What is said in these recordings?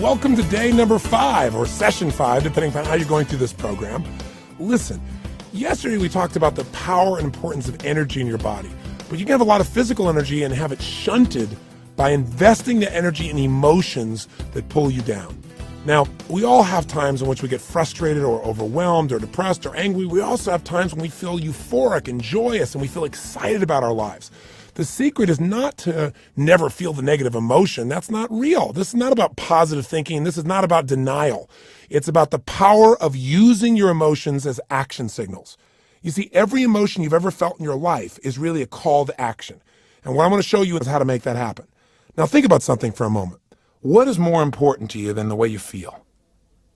Welcome to day number 5, or session 5, depending on how you're going through this program. Listen, yesterday we talked about the power and importance of energy in your body, but you can have a lot of physical energy and have it shunted by investing the energy in emotions that pull you down. Now, we all have times in which we get frustrated or overwhelmed or depressed or angry. We also have times when we feel euphoric and joyous and we feel excited about our lives. The secret is not to never feel the negative emotion. That's not real. This is not about positive thinking. This is not about denial. It's about the power of using your emotions as action signals. You see, every emotion you've ever felt in your life is really a call to action. And what I'm going to show you is how to make that happen. Now, think about something for a moment. What is more important to you than the way you feel?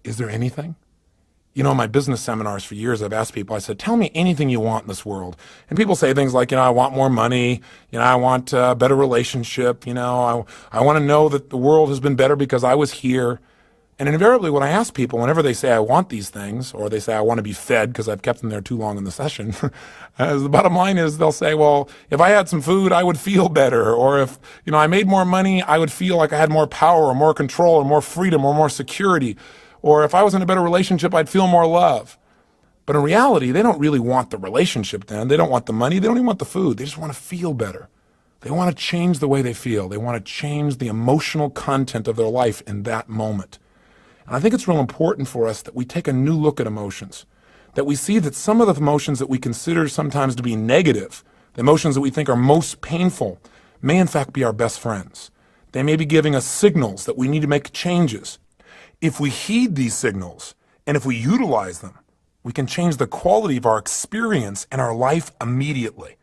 Is there anything? You know, in my business seminars for years, I've asked people, I said, tell me anything you want in this world. And people say things like, I want more money. I want a better relationship. I want to know that the world has been better because I was here. And invariably, when I ask people, whenever they say I want these things, or they say I want to be fed because I've kept them there too long in the session, the bottom line is they'll say, well, if I had some food, I would feel better. Or if, I made more money, I would feel like I had more power or more control or more freedom or more security. Or if I was in a better relationship, I'd feel more love. But in reality, they don't really want the relationship then. They don't want the money. They don't even want the food. They just want to feel better. They want to change the way they feel. They want to change the emotional content of their life in that moment. And I think it's real important for us that we take a new look at emotions, that we see that some of the emotions that we consider sometimes to be negative, the emotions that we think are most painful, may in fact be our best friends. They may be giving us signals that we need to make changes. If we heed these signals, and if we utilize them, we can change the quality of our experience and our life immediately.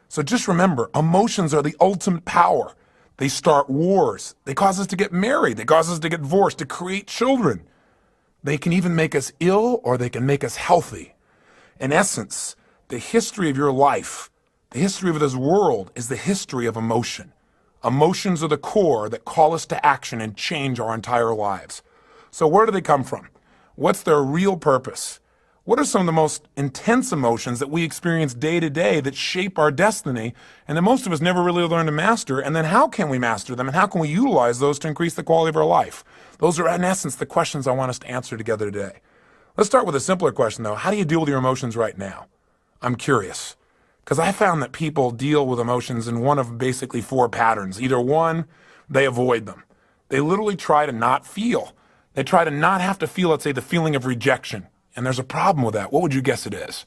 So just remember, emotions are the ultimate power. They start wars. They cause us to get married. They cause us to get divorced, to create children. They can even make us ill, or they can make us healthy. In essence, the history of your life, the history of this world, is the history of emotion. Emotions are the core that call us to action and change our entire lives. So where do they come from? What's their real purpose? What are some of the most intense emotions that we experience day to day that shape our destiny and that most of us never really learn to master? And then how can we master them, and how can we utilize those to increase the quality of our life? Those are, in essence, the questions I want us to answer together today. Let's start with a simpler question, though. How do you deal with your emotions right now? I'm curious, because I found that people deal with emotions in one of basically 4 patterns. Either one, they avoid them. They literally try to not feel. They try to not have to feel, let's say, the feeling of rejection. And there's a problem with that. What would you guess it is?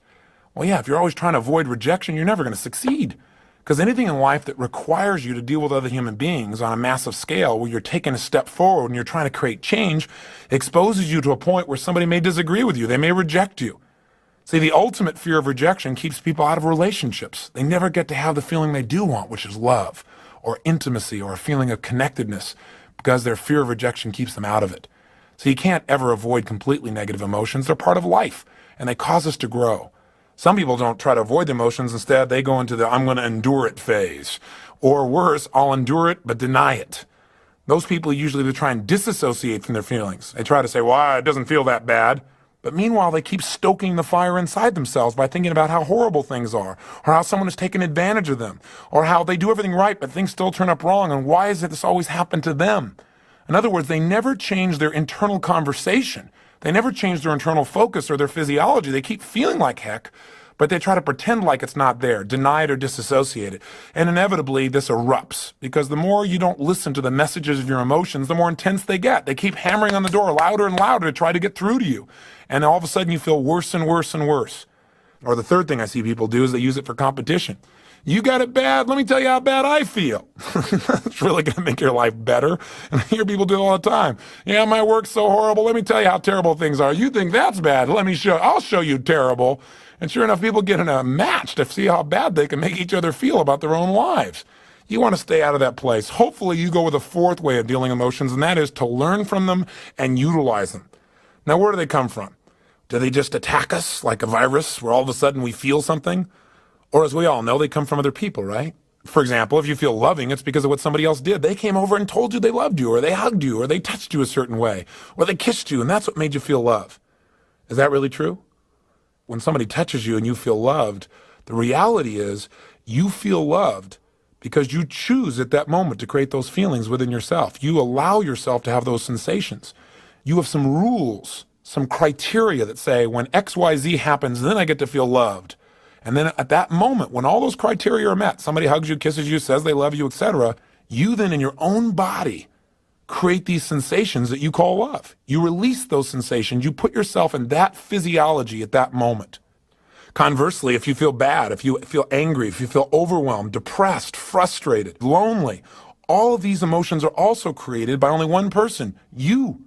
Well, yeah, if you're always trying to avoid rejection, you're never going to succeed. Because anything in life that requires you to deal with other human beings on a massive scale, where you're taking a step forward and you're trying to create change, exposes you to a point where somebody may disagree with you. They may reject you. See, the ultimate fear of rejection keeps people out of relationships. They never get to have the feeling they do want, which is love or intimacy or a feeling of connectedness, because their fear of rejection keeps them out of it. So you can't ever avoid completely negative emotions. They're part of life, and they cause us to grow. Some people don't try to avoid the emotions. Instead, they go into the I'm going to endure it phase. Or worse, I'll endure it but deny it. Those people usually try and disassociate from their feelings. They try to say, well, it doesn't feel that bad. But meanwhile, they keep stoking the fire inside themselves by thinking about how horrible things are, or how someone has taken advantage of them, or how they do everything right but things still turn up wrong, and why is it this always happened to them? In other words, they never change their internal conversation. They never change their internal focus or their physiology. They keep feeling like heck, but they try to pretend like it's not there, deny it or disassociate it. And inevitably, this erupts, because the more you don't listen to the messages of your emotions, the more intense they get. They keep hammering on the door louder and louder to try to get through to you. And all of a sudden, you feel worse and worse and worse. Or the third thing I see people do is they use it for competition. You got it bad, let me tell you how bad I feel. It's really going to make your life better. And I hear people do it all the time. Yeah, my work's so horrible, let me tell you how terrible things are. You think that's bad, I'll show you terrible. And sure enough, people get in a match to see how bad they can make each other feel about their own lives. You want to stay out of that place. Hopefully you go with a 4th way of dealing with emotions, and that is to learn from them and utilize them. Now, where do they come from? Do they just attack us like a virus where all of a sudden we feel something? Or as we all know, they come from other people, right? For example, if you feel loving, it's because of what somebody else did. They came over and told you they loved you, or they hugged you, or they touched you a certain way, or they kissed you, and that's what made you feel love. Is that really true? When somebody touches you and you feel loved, the reality is you feel loved because you choose at that moment to create those feelings within yourself. You allow yourself to have those sensations. You have some rules, some criteria that say when XYZ happens, then I get to feel loved. And then at that moment, when all those criteria are met, somebody hugs you, kisses you, says they love you, etc., you then in your own body create these sensations that you call love. You release those sensations. You put yourself in that physiology at that moment. Conversely, if you feel bad, if you feel angry, if you feel overwhelmed, depressed, frustrated, lonely, all of these emotions are also created by only one person, you.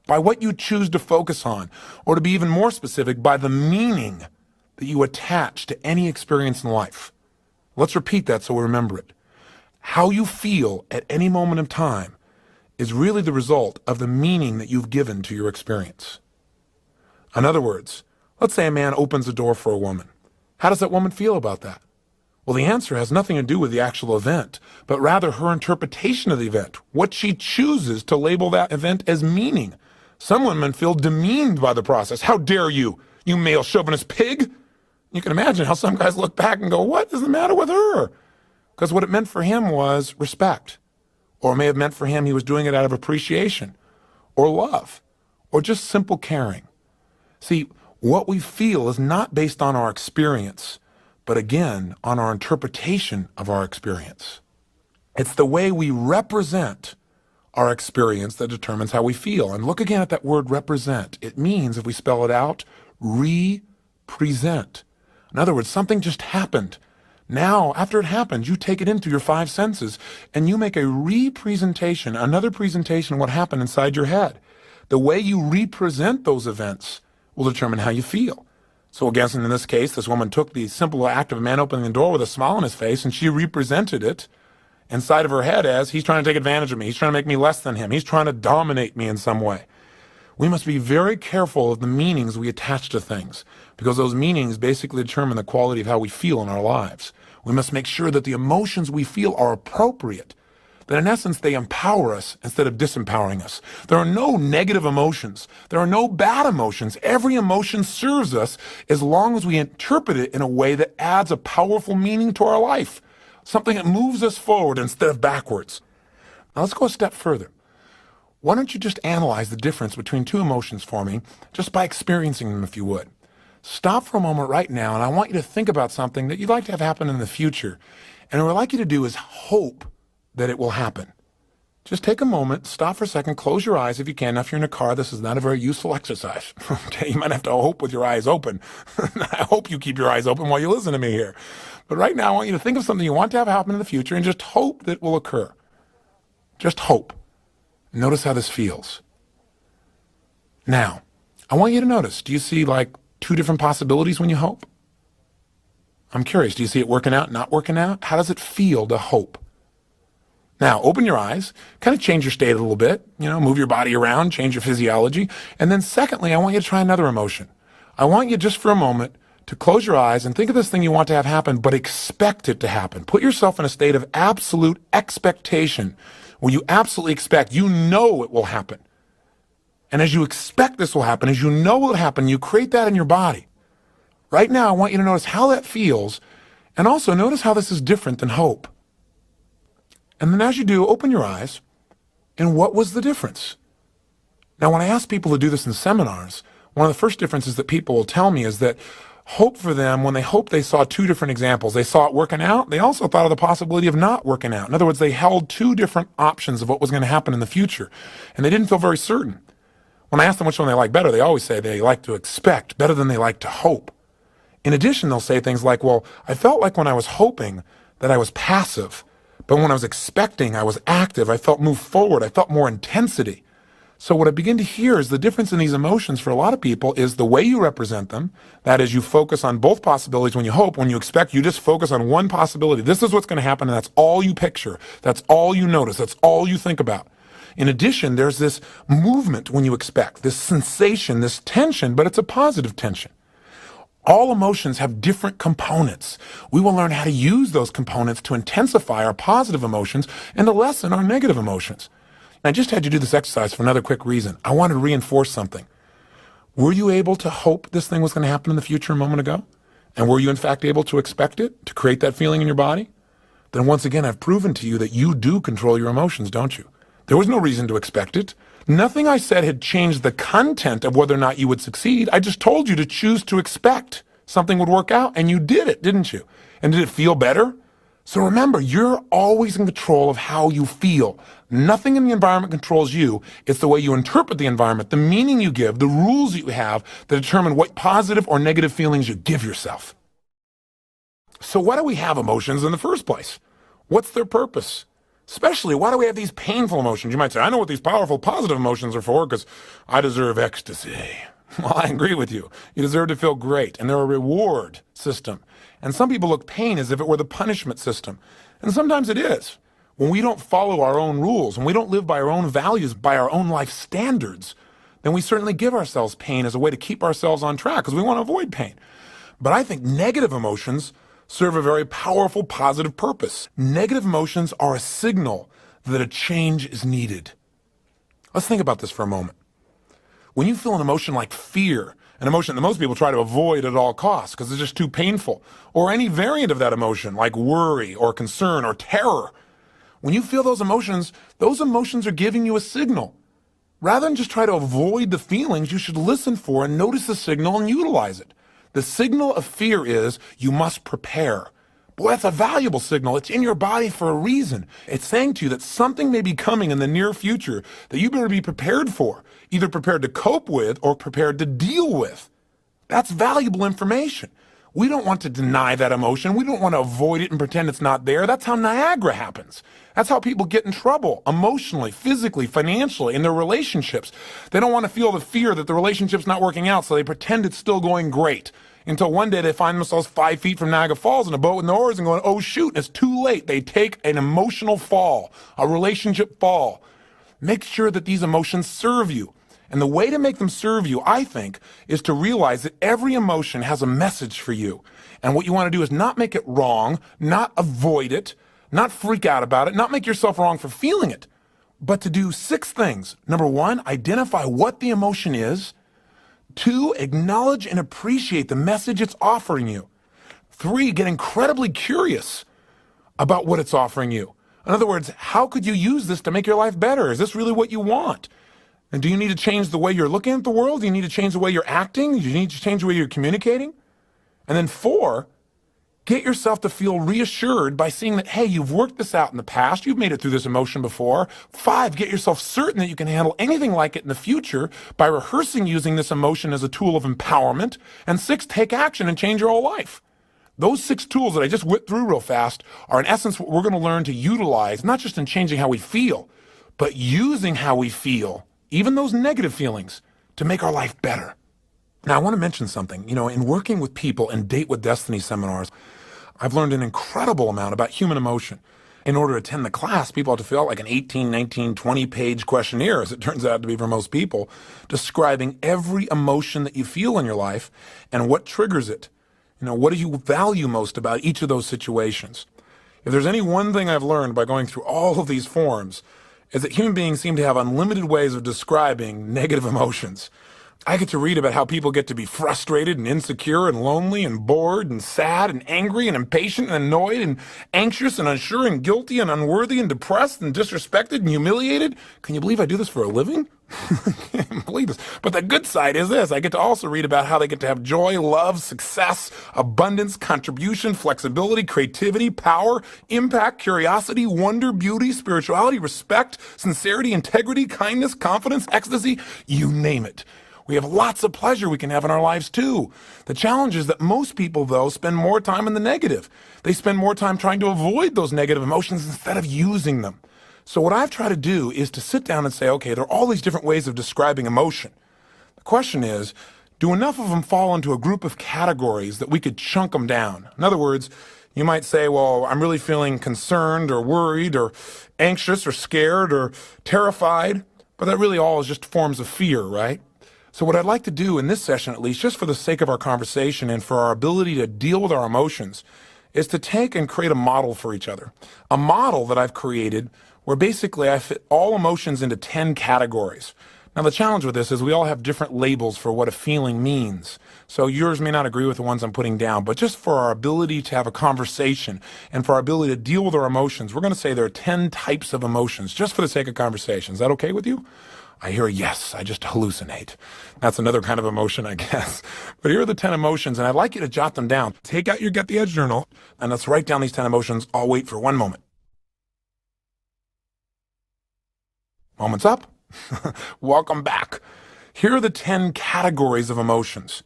By what you choose to focus on, or to be even more specific, by the meaning that you attach to any experience in life. Let's repeat that so we remember it. How you feel at any moment of time is really the result of the meaning that you've given to your experience. In other words, let's say a man opens a door for a woman. How does that woman feel about that? Well, the answer has nothing to do with the actual event, but rather her interpretation of the event, what she chooses to label that event as meaning. Some women feel demeaned by the process. How dare you, you male chauvinist pig? You can imagine how some guys look back and go, what is the matter with her? Because what it meant for him was respect. Or it may have meant for him he was doing it out of appreciation, or love, or just simple caring. See, what we feel is not based on our experience, but again, on our interpretation of our experience. It's the way we represent our experience that determines how we feel. And look again at that word represent. It means, if we spell it out, represent. In other words, something just happened. Now, after it happens, you take it in through your five senses and you make a representation, another presentation of what happened inside your head. The way you represent those events will determine how you feel. So again, in this case, this woman took the simple act of a man opening the door with a smile on his face and she represented it inside of her head as, he's trying to take advantage of me. He's trying to make me less than him. He's trying to dominate me in some way. We must be very careful of the meanings we attach to things, because those meanings basically determine the quality of how we feel in our lives. We must make sure that the emotions we feel are appropriate, that in essence they empower us instead of disempowering us. There are no negative emotions. There are no bad emotions. Every emotion serves us as long as we interpret it in a way that adds a powerful meaning to our life, something that moves us forward instead of backwards. Now let's go a step further. Why don't you just analyze the difference between two emotions for me, just by experiencing them if you would. Stop for a moment right now, and I want you to think about something that you'd like to have happen in the future. And what I'd like you to do is hope that it will happen. Just take a moment, stop for a second, close your eyes if you can. Now, if you're in a car, this is not a very useful exercise. Okay, you might have to hope with your eyes open. I hope you keep your eyes open while you listen to me here. But right now, I want you to think of something you want to have happen in the future and just hope that it will occur. Just hope. Notice how this feels. Now, I want you to notice, do you see like two different possibilities when you hope? I'm curious, do you see it working out, not working out? How does it feel to hope? Now, open your eyes, kind of change your state a little bit, move your body around, change your physiology. And then secondly, I want you to try another emotion. I want you just for a moment to close your eyes and think of this thing you want to have happen, but expect it to happen. Put yourself in a state of absolute expectation, where you absolutely expect, you know it will happen. And as you expect this will happen, as you know it will happen, you create that in your body. Right now, I want you to notice how that feels, and also notice how this is different than hope. And then as you do, open your eyes, and what was the difference? Now, when I ask people to do this in seminars, one of the first differences that people will tell me is that hope for them, when they hoped, they saw two different examples. They saw it working out. They also thought of the possibility of not working out. In other words, they held two different options of what was going to happen in the future, and they didn't feel very certain. When I ask them which one they like better, they always say they like to expect better than they like to hope. In addition, they'll say things like, well, I felt like when I was hoping that I was passive, but when I was expecting, I was active. I felt move forward. I felt more intensity. So what I begin to hear is the difference in these emotions for a lot of people is the way you represent them. That is, you focus on both possibilities. When you hope, when you expect, you just focus on one possibility. This is what's going to happen, and that's all you picture. That's all you notice. That's all you think about. In addition, there's this movement when you expect, this sensation, this tension, but it's a positive tension. All emotions have different components. We will learn how to use those components to intensify our positive emotions and to lessen our negative emotions. I just had you do this exercise for another quick reason. I wanted to reinforce something. Were you able to hope this thing was going to happen in the future a moment ago? And were you in fact able to expect it, to create that feeling in your body? then once again, I've proven to you that you do control your emotions, don't you? There was no reason to expect it. Nothing I said had changed the content of whether or not you would succeed. I just told you to choose to expect something would work out, and you did it, didn't you? And did it feel better? So remember, you're always in control of how you feel. Nothing in the environment controls you. It's the way you interpret the environment, the meaning you give, the rules you have that determine what positive or negative feelings you give yourself. So why do we have emotions in the first place? What's their purpose? Especially, why do we have these painful emotions? You might say, I know what these powerful positive emotions are for because I deserve ecstasy. Well, I agree with you. You deserve to feel great, and they're a reward system. And some people look pain as if it were the punishment system. And sometimes it is. When we don't follow our own rules, when we don't live by our own values, by our own life standards, then we certainly give ourselves pain as a way to keep ourselves on track because we want to avoid pain. But I think negative emotions serve a very powerful positive purpose. Negative emotions are a signal that a change is needed. Let's think about this for a moment. When you feel an emotion like fear, an emotion that most people try to avoid at all costs because it's just too painful, or any variant of that emotion like worry or concern or terror, when you feel those emotions are giving you a signal. Rather than just try to avoid the feelings, you should listen for and notice the signal and utilize it. The signal of fear is you must prepare. Boy, that's a valuable signal. It's in your body for a reason. It's saying to you that something may be coming in the near future that you better be prepared for, either prepared to cope with or prepared to deal with. That's valuable information. We don't want to deny that emotion. We don't want to avoid it and pretend it's not there. That's how Niagara happens. That's how people get in trouble emotionally, physically, financially, in their relationships. They don't want to feel the fear that the relationship's not working out, so they pretend it's still going great. Until one day they find themselves 5 feet from Niagara Falls in a boat with no oars and going, oh shoot, it's too late. They take an emotional fall, a relationship fall. Make sure that these emotions serve you. And the way to make them serve you, I think, is to realize that every emotion has a message for you. And what you want to do is not make it wrong, not avoid it, not freak out about it, not make yourself wrong for feeling it, but to do 6 things. Number 1, identify what the emotion is. 2, acknowledge and appreciate the message it's offering you. 3, get incredibly curious about what it's offering you. In other words, how could you use this to make your life better? Is this really what you want? And do you need to change the way you're looking at the world? Do you need to change the way you're acting? Do you need to change the way you're communicating? And then 4, get yourself to feel reassured by seeing that, hey, you've worked this out in the past. You've made it through this emotion before. 5, get yourself certain that you can handle anything like it in the future by rehearsing using this emotion as a tool of empowerment. And 6, take action and change your whole life. Those 6 tools that I just went through real fast are in essence what we're going to learn to utilize, not just in changing how we feel, but using how we feel, even those negative feelings, to make our life better. Now, I want to mention something. In working with people in Date with Destiny seminars, I've learned an incredible amount about human emotion. In order to attend the class, people have to fill out like an 18, 19, 20-page questionnaire, as it turns out to be for most people, describing every emotion that you feel in your life and what triggers it. What do you value most about each of those situations? If there's any one thing I've learned by going through all of these forms, is that human beings seem to have unlimited ways of describing negative emotions. I get to read about how people get to be frustrated and insecure and lonely and bored and sad and angry and impatient and annoyed and anxious and unsure and guilty and unworthy and depressed and disrespected and humiliated. Can you believe I do this for a living? I can't believe this. But the good side is this. I get to also read about how they get to have joy, love, success, abundance, contribution, flexibility, creativity, power, impact, curiosity, wonder, beauty, spirituality, respect, sincerity, integrity, kindness, confidence, ecstasy, you name it. We have lots of pleasure we can have in our lives too. The challenge is that most people, though, spend more time in the negative. They spend more time trying to avoid those negative emotions instead of using them. So what I've tried to do is to sit down and say, okay, there are all these different ways of describing emotion. The question is, do enough of them fall into a group of categories that we could chunk them down? In other words, you might say, well, I'm really feeling concerned or worried or anxious or scared or terrified, but that really all is just forms of fear, right? So what I'd like to do in this session, at least, just for the sake of our conversation and for our ability to deal with our emotions, is to take and create a model for each other. A model that I've created where basically I fit all emotions into 10 categories. Now, the challenge with this is we all have different labels for what a feeling means. So yours may not agree with the ones I'm putting down, but just for our ability to have a conversation and for our ability to deal with our emotions, we're going to say there are 10 types of emotions just for the sake of conversation. Is that okay with you? I hear a yes, I just hallucinate. That's another kind of emotion, I guess. But here are the 10 emotions, and I'd like you to jot them down. Take out your Get the Edge journal, and let's write down these 10 emotions. I'll wait for one moment. Moment's up. Welcome back. Here are the 10 categories of emotions.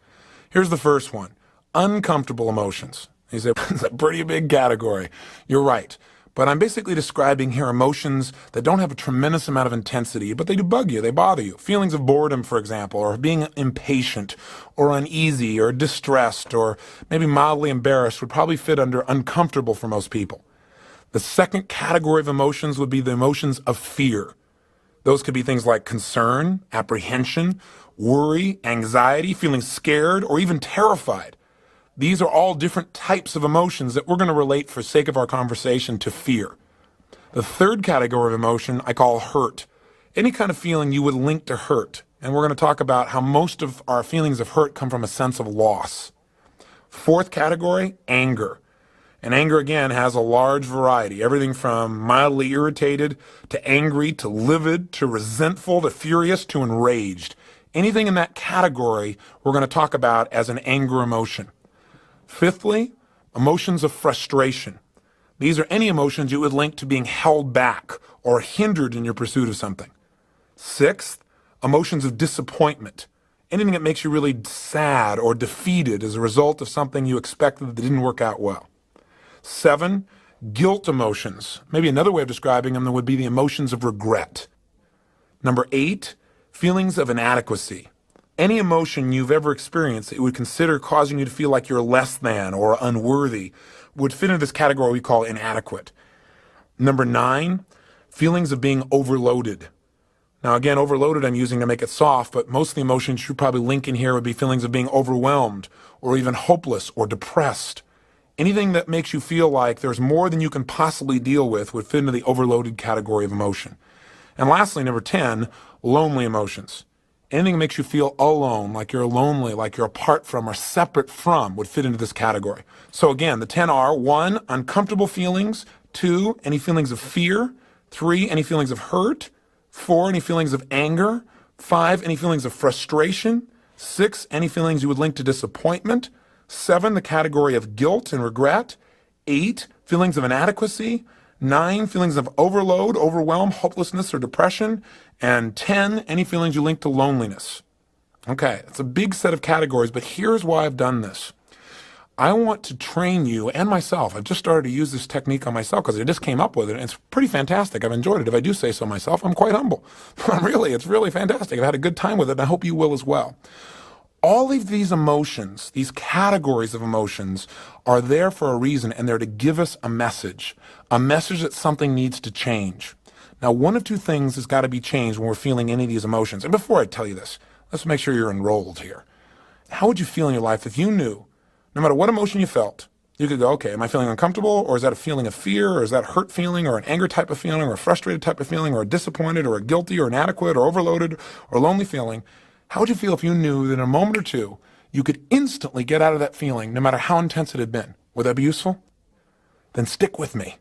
Here's the first one, uncomfortable emotions. You say, it's a pretty big category. You're right. But I'm basically describing here emotions that don't have a tremendous amount of intensity, but they do bug you, they bother you. Feelings of boredom, for example, or being impatient, or uneasy, or distressed, or maybe mildly embarrassed would probably fit under uncomfortable for most people. The second category of emotions would be the emotions of fear. Those could be things like concern, apprehension, worry, anxiety, feeling scared, or even terrified. These are all different types of emotions that we're going to relate, for sake of our conversation, to fear. The third category of emotion I call hurt. Any kind of feeling you would link to hurt. And we're going to talk about how most of our feelings of hurt come from a sense of loss. Fourth category, anger. And anger, again, has a large variety. Everything from mildly irritated to angry to livid to resentful to furious to enraged. Anything in that category we're going to talk about as an anger emotion. Fifthly, emotions of frustration. These are any emotions you would link to being held back or hindered in your pursuit of something. Sixth, emotions of disappointment. Anything that makes you really sad or defeated as a result of something you expected that didn't work out well. 7, guilt emotions. Maybe another way of describing them would be the emotions of regret. Number 8, feelings of inadequacy. Any emotion you've ever experienced that you would consider causing you to feel like you're less than or unworthy would fit into this category we call inadequate. Number 9, feelings of being overloaded. Now again, overloaded I'm using to make it soft, but most of the emotions you probably link in here would be feelings of being overwhelmed or even hopeless or depressed. Anything that makes you feel like there's more than you can possibly deal with would fit into the overloaded category of emotion. And lastly, number 10, lonely emotions. Anything that makes you feel alone, like you're lonely, like you're apart from or separate from, would fit into this category. So again, the 10 are 1, uncomfortable feelings, 2, any feelings of fear, 3, any feelings of hurt, 4, any feelings of anger, 5, any feelings of frustration, 6, any feelings you would link to disappointment, 7, the category of guilt and regret, 8, feelings of inadequacy, 9, feelings of overload, overwhelm, hopelessness, or depression, and 10, any feelings you link to loneliness. Okay, it's a big set of categories, but here's why I've done this. I want to train you and myself. I've just started to use this technique on myself because I just came up with it, and it's pretty fantastic. I've enjoyed it. If I do say so myself, I'm quite humble. Really, it's really fantastic. I've had a good time with it, and I hope you will as well. All of these emotions, these categories of emotions, are there for a reason, and they're to give us a message that something needs to change. Now, one of two things has got to be changed when we're feeling any of these emotions. And before I tell you this, let's make sure you're enrolled here. How would you feel in your life if you knew, no matter what emotion you felt, you could go, okay, am I feeling uncomfortable, or is that a feeling of fear, or is that a hurt feeling, or an anger type of feeling, or a frustrated type of feeling, or a disappointed, or a guilty, or inadequate, or overloaded, or lonely feeling? How would you feel if you knew that in a moment or two, you could instantly get out of that feeling, no matter how intense it had been? Would that be useful? Then stick with me,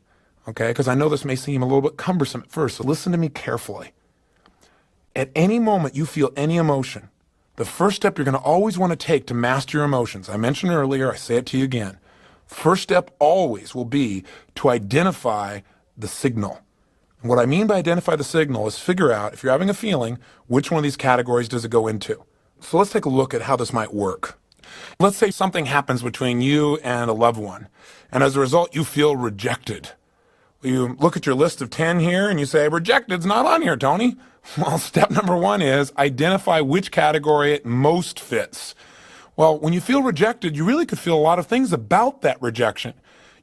okay? Because I know this may seem a little bit cumbersome at first, so listen to me carefully. At any moment you feel any emotion, the first step you're going to always want to take to master your emotions, I mentioned earlier, I say it to you again, first step always will be to identify the signal. And what I mean by identify the signal is figure out, if you're having a feeling, which one of these categories does it go into. So let's take a look at how this might work. Let's say something happens between you and a loved one, and as a result you feel rejected. You look at your list of 10 here and you say, rejected's not on here, Tony. Well, step number 1 is identify which category it most fits. Well, when you feel rejected, you really could feel a lot of things about that rejection.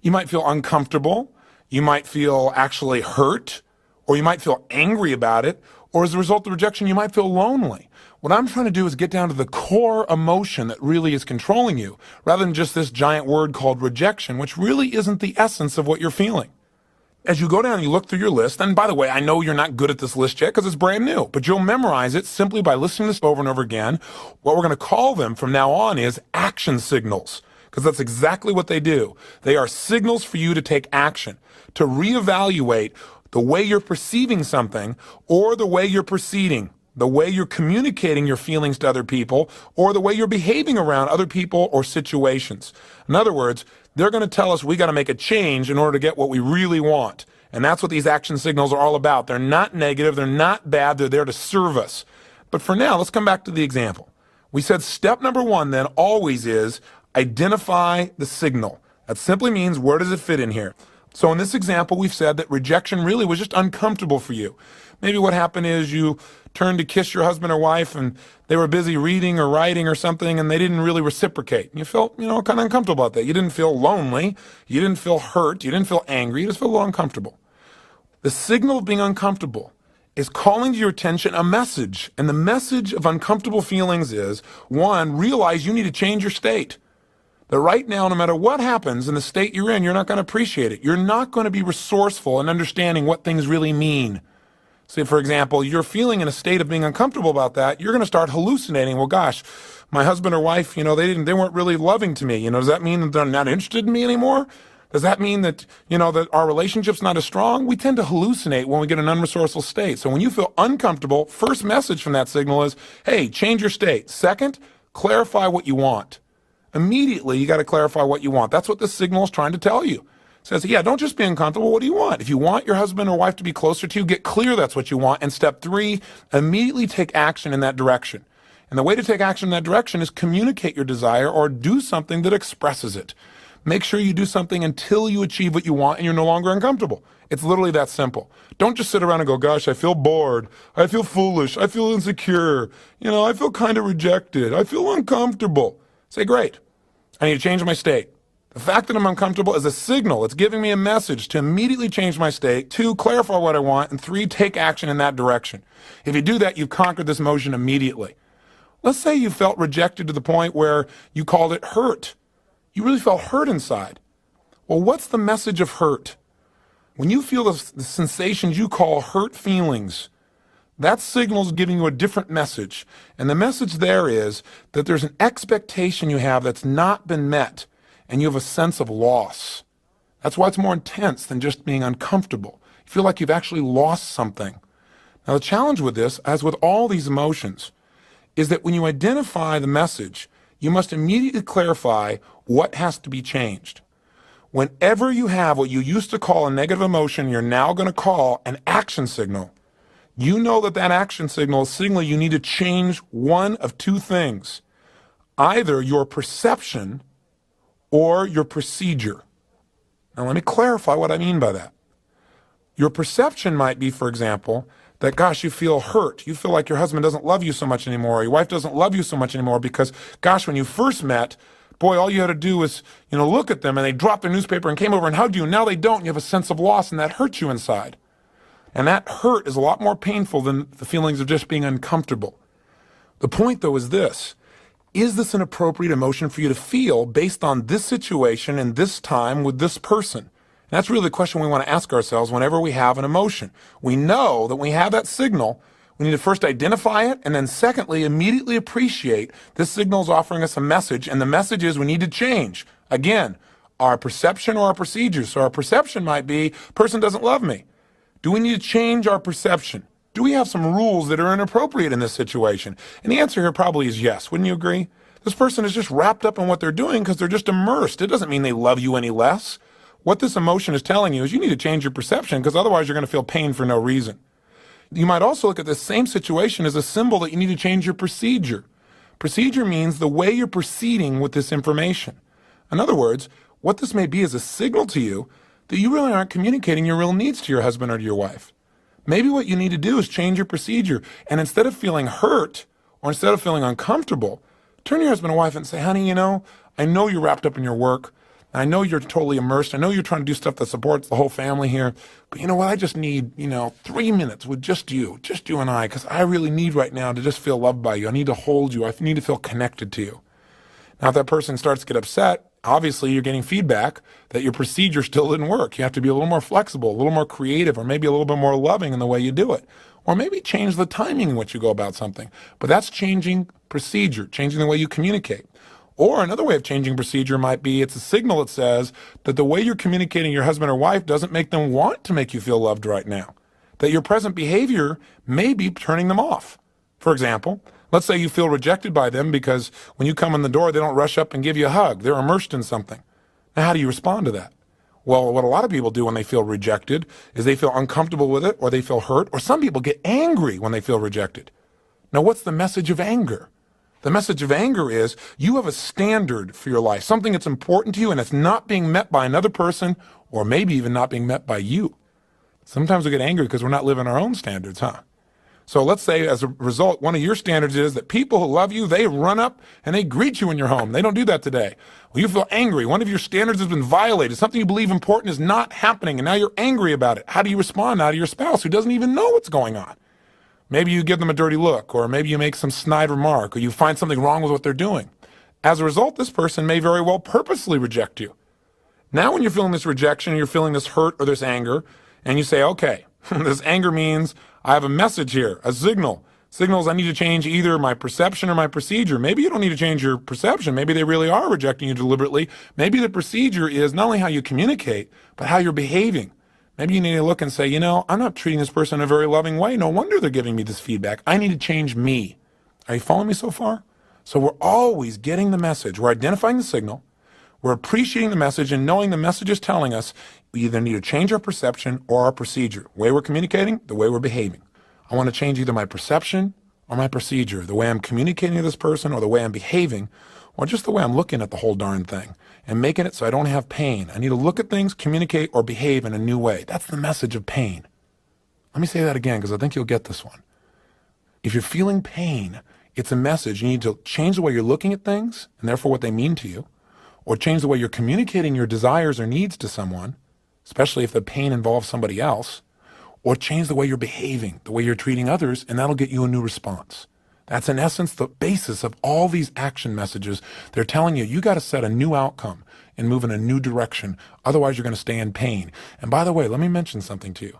You might feel uncomfortable, you might feel actually hurt, or you might feel angry about it, or as a result of rejection, you might feel lonely. What I'm trying to do is get down to the core emotion that really is controlling you, rather than just this giant word called rejection, which really isn't the essence of what you're feeling. As you go down, you look through your list, and by the way, I know you're not good at this list yet because it's brand new, but you'll memorize it simply by listening to this over and over again. What we're going to call them from now on is action signals, because that's exactly what they do. They are signals for you to take action, to reevaluate the way you're perceiving something or the way you're proceeding, the way you're communicating your feelings to other people, or the way you're behaving around other people or situations. In other words, they're going to tell us we got to make a change in order to get what we really want. And that's what these action signals are all about. They're not negative, they're not bad, they're there to serve us. But for now, let's come back to the example. We said step number one then always is identify the signal. That simply means where does it fit in here? So in this example, we've said that rejection really was just uncomfortable for you. Maybe what happened is you turned to kiss your husband or wife and they were busy reading or writing or something and they didn't really reciprocate. You felt, kind of uncomfortable about that. You didn't feel lonely. You didn't feel hurt. You didn't feel angry. You just felt a little uncomfortable. The signal of being uncomfortable is calling to your attention a message. And the message of uncomfortable feelings is, one, realize you need to change your state. That right now, no matter what happens in the state you're in, you're not going to appreciate it. You're not going to be resourceful in understanding what things really mean. Say, for example, you're feeling in a state of being uncomfortable about that. You're going to start hallucinating. Well, gosh, my husband or wife, they weren't really loving to me. Does that mean that they're not interested in me anymore? Does that mean that, that our relationship's not as strong? We tend to hallucinate when we get in an unresourceful state. So when you feel uncomfortable, first message from that signal is, hey, change your state. Second, clarify what you want. Immediately, you got to clarify what you want. That's what this signal is trying to tell you. It says, yeah, don't just be uncomfortable. What do you want? If you want your husband or wife to be closer to you, get clear that's what you want. And step three, immediately take action in that direction. And the way to take action in that direction is communicate your desire or do something that expresses it. Make sure you do something until you achieve what you want and you're no longer uncomfortable. It's literally that simple. Don't just sit around and go, gosh, I feel bored. I feel foolish. I feel insecure. I feel kind of rejected. I feel uncomfortable. Say, great. I need to change my state. The fact that I'm uncomfortable is a signal. It's giving me a message to immediately change my state. 2, clarify what I want. And 3, take action in that direction. If you do that, you've conquered this emotion immediately. Let's say you felt rejected to the point where you called it hurt. You really felt hurt inside. Well, what's the message of hurt? When you feel the sensations you call hurt feelings, that signal's giving you a different message. And the message there is that there's an expectation you have that's not been met, and you have a sense of loss. That's why it's more intense than just being uncomfortable. You feel like you've actually lost something. Now, the challenge with this, as with all these emotions, is that when you identify the message, you must immediately clarify what has to be changed. Whenever you have what you used to call a negative emotion, you're now going to call an action signal. You know that action signal is signaling you need to change one of two things. Either your perception or your procedure. Now let me clarify what I mean by that. Your perception might be, for example, that, gosh, you feel hurt. You feel like your husband doesn't love you so much anymore, or your wife doesn't love you so much anymore because, gosh, when you first met, boy, all you had to do was, look at them and they dropped their newspaper and came over and hugged you, and now they don't. You have a sense of loss, and that hurts you inside. And that hurt is a lot more painful than the feelings of just being uncomfortable. The point, though, is this. Is this an appropriate emotion for you to feel based on this situation and this time with this person? And that's really the question we want to ask ourselves whenever we have an emotion. We know that when we have that signal, we need to first identify it, and then secondly, immediately appreciate this signal is offering us a message, and the message is we need to change. Again, our perception or our procedure. So our perception might be, person doesn't love me. Do we need to change our perception? Do we have some rules that are inappropriate in this situation? And the answer here probably is yes. Wouldn't you agree? This person is just wrapped up in what they're doing because they're just immersed. It doesn't mean they love you any less. What this emotion is telling you is you need to change your perception because otherwise you're going to feel pain for no reason. You might also look at this same situation as a symbol that you need to change your procedure. Procedure means the way you're proceeding with this information. In other words, what this may be is a signal to you that you really aren't communicating your real needs to your husband or to your wife. Maybe what you need to do is change your procedure. And instead of feeling hurt or instead of feeling uncomfortable, turn to your husband or wife and say, honey, I know you're wrapped up in your work. I know you're totally immersed. I know you're trying to do stuff that supports the whole family here. But you know what? I just need, 3 minutes with just you and I, because I really need right now to just feel loved by you. I need to hold you. I need to feel connected to you. Now, if that person starts to get upset, Obviously, you're getting feedback that your procedure still didn't work. You have to be a little more flexible, a little more creative, or maybe a little bit more loving in the way you do it. Or maybe change the timing in which you go about something. But that's changing procedure, changing the way you communicate. Or another way of changing procedure might be it's a signal that says that the way you're communicating your husband or wife doesn't make them want to make you feel loved right now. That your present behavior may be turning them off. For example, let's say you feel rejected by them because when you come in the door, they don't rush up and give you a hug. They're immersed in something. Now, how do you respond to that? Well, what a lot of people do when they feel rejected is they feel uncomfortable with it, or they feel hurt, or some people get angry when they feel rejected. Now, what's the message of anger? The message of anger is you have a standard for your life, something that's important to you, and it's not being met by another person, or maybe even not being met by you. Sometimes we get angry because we're not living our own standards, huh? So let's say as a result, one of your standards is that people who love you, they run up and they greet you in your home. They don't do that today. Well, you feel angry. One of your standards has been violated. Something you believe important is not happening, and now you're angry about it. How do you respond now to your spouse who doesn't even know what's going on? Maybe you give them a dirty look, or maybe you make some snide remark, or you find something wrong with what they're doing. As a result, this person may very well purposely reject you. Now when you're feeling this rejection, you're feeling this hurt or this anger, and you say, okay, this anger means I have a message here, a signal. Signals I need to change either my perception or my procedure. Maybe you don't need to change your perception. Maybe they really are rejecting you deliberately. Maybe the procedure is not only how you communicate, but how you're behaving. Maybe you need to look and say, I'm not treating this person in a very loving way. No wonder they're giving me this feedback. I need to change me. Are you following me so far? So we're always getting the message. We're identifying the signal. We're appreciating the message and knowing the message is telling us we either need to change our perception or our procedure. The way we're communicating, the way we're behaving. I want to change either my perception or my procedure, the way I'm communicating to this person or the way I'm behaving, or just the way I'm looking at the whole darn thing and making it so I don't have pain. I need to look at things, communicate, or behave in a new way. That's the message of pain. Let me say that again because I think you'll get this one. If you're feeling pain, it's a message. You need to change the way you're looking at things and therefore what they mean to you, or change the way you're communicating your desires or needs to someone, especially if the pain involves somebody else, or change the way you're behaving, the way you're treating others, and that'll get you a new response. That's in essence the basis of all these action messages. They're telling you got to set a new outcome and move in a new direction. Otherwise, you're going to stay in pain. And by the way, let me mention something to you.